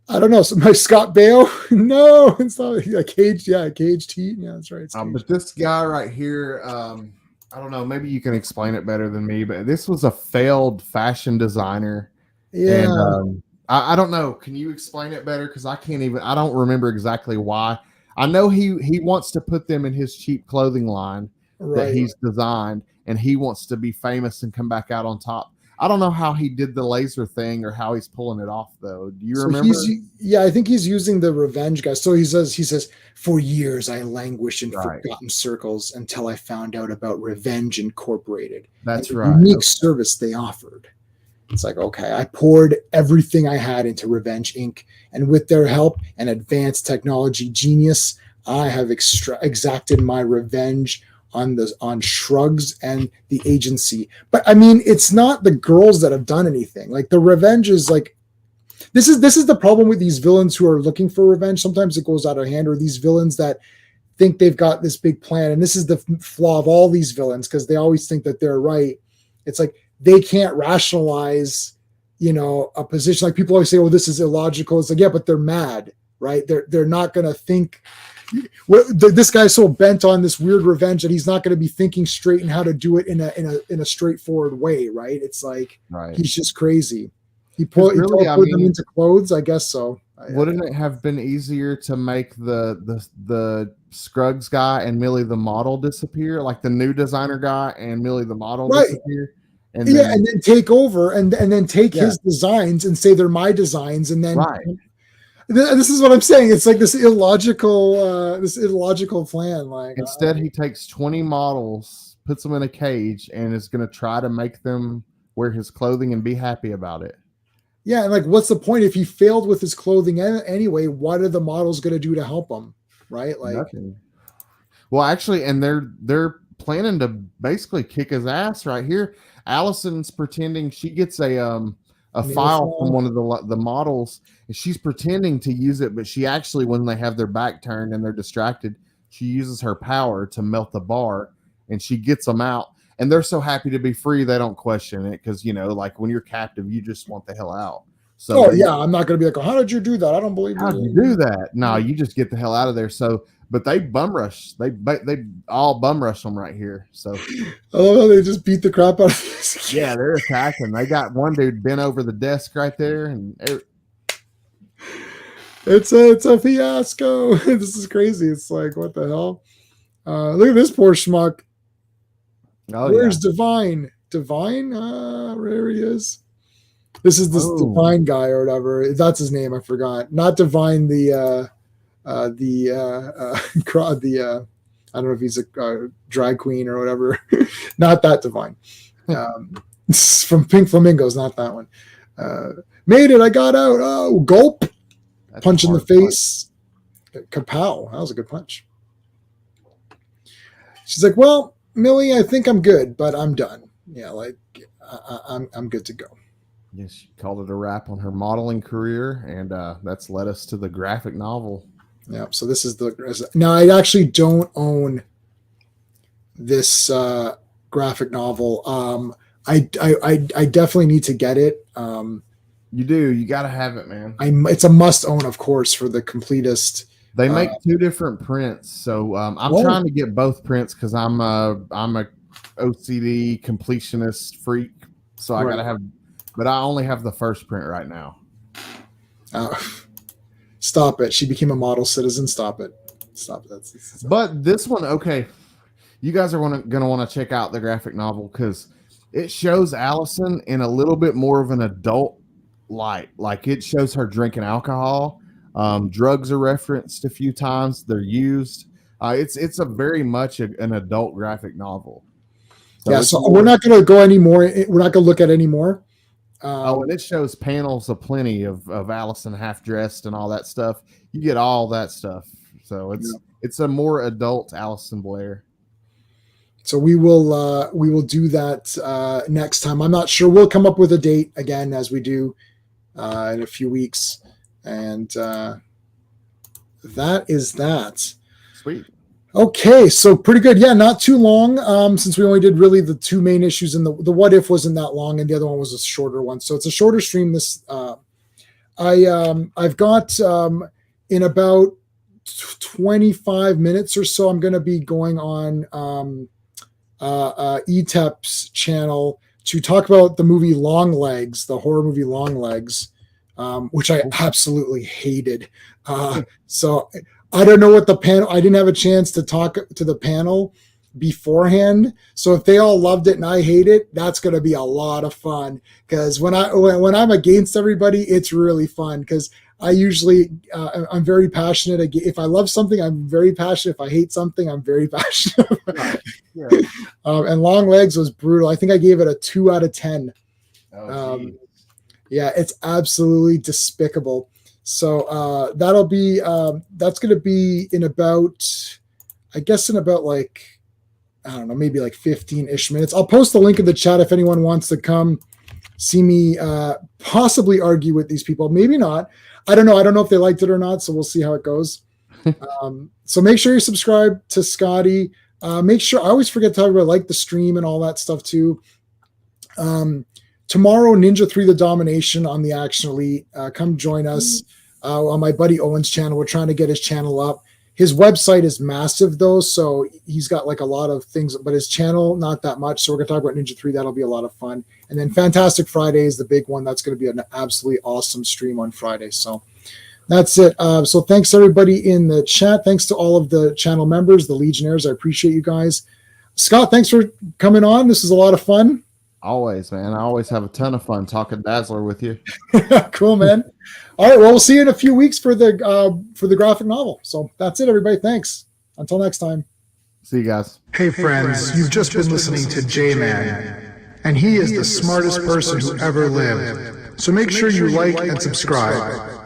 S1: don't know. So my Scott Baio. No, it's not a Cage. Yeah, Cage T. Yeah, that's right.
S3: But this guy right here, I don't know. Maybe you can explain it better than me. But this was a failed fashion designer.
S1: Yeah.
S3: And I don't know. Can you explain it better? Because I don't remember exactly why. I know he wants to put them in his cheap clothing line that he's designed, and he wants to be famous and come back out on top. I don't know how he did the laser thing or how he's pulling it off, though. Do you remember?
S1: I think he's using the revenge guy. So he says, for years I languished in forgotten circles until I found out about Revenge Incorporated.
S3: That's
S1: right. Unique service they offered. It's like, okay, I poured everything I had into Revenge Inc. And with their help and advanced technology genius, I have exacted my revenge on Shrugs and the agency. But I mean, it's not the girls that have done anything. Like the revenge is like, this is the problem with these villains who are looking for revenge. Sometimes it goes out of hand, or these villains that think they've got this big plan. And this is the flaw of all these villains, because they always think that they're right. It's like, they can't rationalize, a position. Like people always say, oh, this is illogical. It's like, yeah, but they're mad. right? They're not going to think. This guy's so bent on this weird revenge that he's not going to be thinking straight and how to do it in a straightforward way, right? It's like he's just crazy. He teleported them into clothes, I guess so.
S3: Wouldn't it have been easier to make the Scruggs guy and Millie the model disappear, like the new designer guy and Millie the model disappear?
S1: And then take over and then take his designs and say they're my designs, and then this is what I'm saying. It's like this illogical plan. Like
S3: instead, he takes 20 models, puts them in a cage, and is going to try to make them wear his clothing and be happy about it.
S1: Yeah, and like, what's the point if he failed with his clothing anyway? What are the models going to do to help him? Right? Like,
S3: nothing. Well, actually, and they're planning to basically kick his ass right here. Allison's pretending she gets a file from one of the models, and she's pretending to use it, but she actually, when they have their back turned and they're distracted, she uses her power to melt the bar, and she gets them out. And they're so happy to be free, they don't question it because, like when you're captive, you just want the hell out. So,
S1: I'm not going to be like, oh, how did you do that? I don't believe you.
S3: How did you do that? No, you just get the hell out of there. So, but they bum rush. They all bum rush them right here. So,
S1: oh, they just beat the crap out of this.
S3: Yeah, they're attacking. They got one dude bent over the desk right there, and
S1: it's a fiasco. This is crazy. It's like, what the hell? Look at this poor schmuck. Where's Divine? Divine? There he is. This is this Divine guy or whatever. That's his name. I forgot. Not Divine. I don't know if he's a drag queen or whatever. Not that Divine. From Pink Flamingos. Not that one. Made it. I got out. Oh, gulp. That's punch in the face. Kapow. That was a good punch. She's like, well, Millie, I think I'm good, but I'm done. Yeah, like I'm good to go.
S3: Yes, she called it a wrap on her modeling career, and that's led us to the graphic novel.
S1: Yeah, so this is now I actually don't own this graphic novel. I definitely need to get it.
S3: You do. You got to have it, man.
S1: It's a must own, of course, for the completist.
S3: They make two different prints, so I'm trying to get both prints because I'm a OCD completionist freak, so I gotta have. But I only have the first print right now.
S1: Stop it! She became a model citizen. Stop it! Stop it! That's
S3: but this one, okay, you guys are gonna want to check out the graphic novel because it shows Allison in a little bit more of an adult light. Like it shows her drinking alcohol. Drugs are referenced a few times. They're used. It's a very much an adult graphic novel.
S1: So we're not going to go anymore. We're not going to look at any more.
S3: And it shows panels aplenty of Allison half dressed and all that stuff. You get all that stuff. So it's a more adult Allison Blair.
S1: So we will do that next time. I'm not sure. We'll come up with a date again as we do in a few weeks. And that is that.
S3: Sweet.
S1: Okay, so pretty good. Yeah, not too long since we only did really the two main issues, and the what if wasn't that long, and the other one was a shorter one. So it's a shorter stream. This I've got in about 25 minutes or so. I'm going to be going on ETEP's channel to talk about the movie Long Legs, the horror movie Long Legs. Which I absolutely hated. So I don't know what the panel, I didn't have a chance to talk to the panel beforehand. So if they all loved it and I hate it, that's going to be a lot of fun. Because when I'm against everybody, it's really fun. Because I usually, I'm very passionate. If I love something, I'm very passionate. If I hate something, I'm very passionate. And Long Legs was brutal. I think I gave it a 2 out of 10. Yeah, it's absolutely despicable. So that's going to be in about like, I don't know, maybe like 15-ish minutes. I'll post the link in the chat if anyone wants to come see me possibly argue with these people. Maybe not. I don't know. I don't know if they liked it or not. So we'll see how it goes. So make sure you subscribe to Scotty. Make sure, I always forget to talk about like the stream and all that stuff too. Tomorrow, Ninja 3 The Domination on the Action Elite. Come join us. on my buddy Owen's channel. We're trying to get his channel up. His website is massive though, so he's got like a lot of things, but his channel not that much. So we're gonna talk about Ninja 3. That'll be a lot of fun. And then Fantastic Friday is the big one. That's gonna be an absolutely awesome stream on Friday. So that's it. So thanks everybody in the chat. Thanks to all of the channel members, the Legionnaires. I appreciate you guys. Scott, thanks for coming on. This is a lot of fun.
S3: Always, man. I always have a ton of fun talking Dazzler with you.
S1: Cool, man. All right, well, we'll see you in a few weeks for the graphic novel. So that's it, everybody. Thanks. Until next time.
S3: See you guys.
S4: Hey friends, you've just been listening to J-Man, and he is the smartest person who ever lived. So make sure you like and subscribe.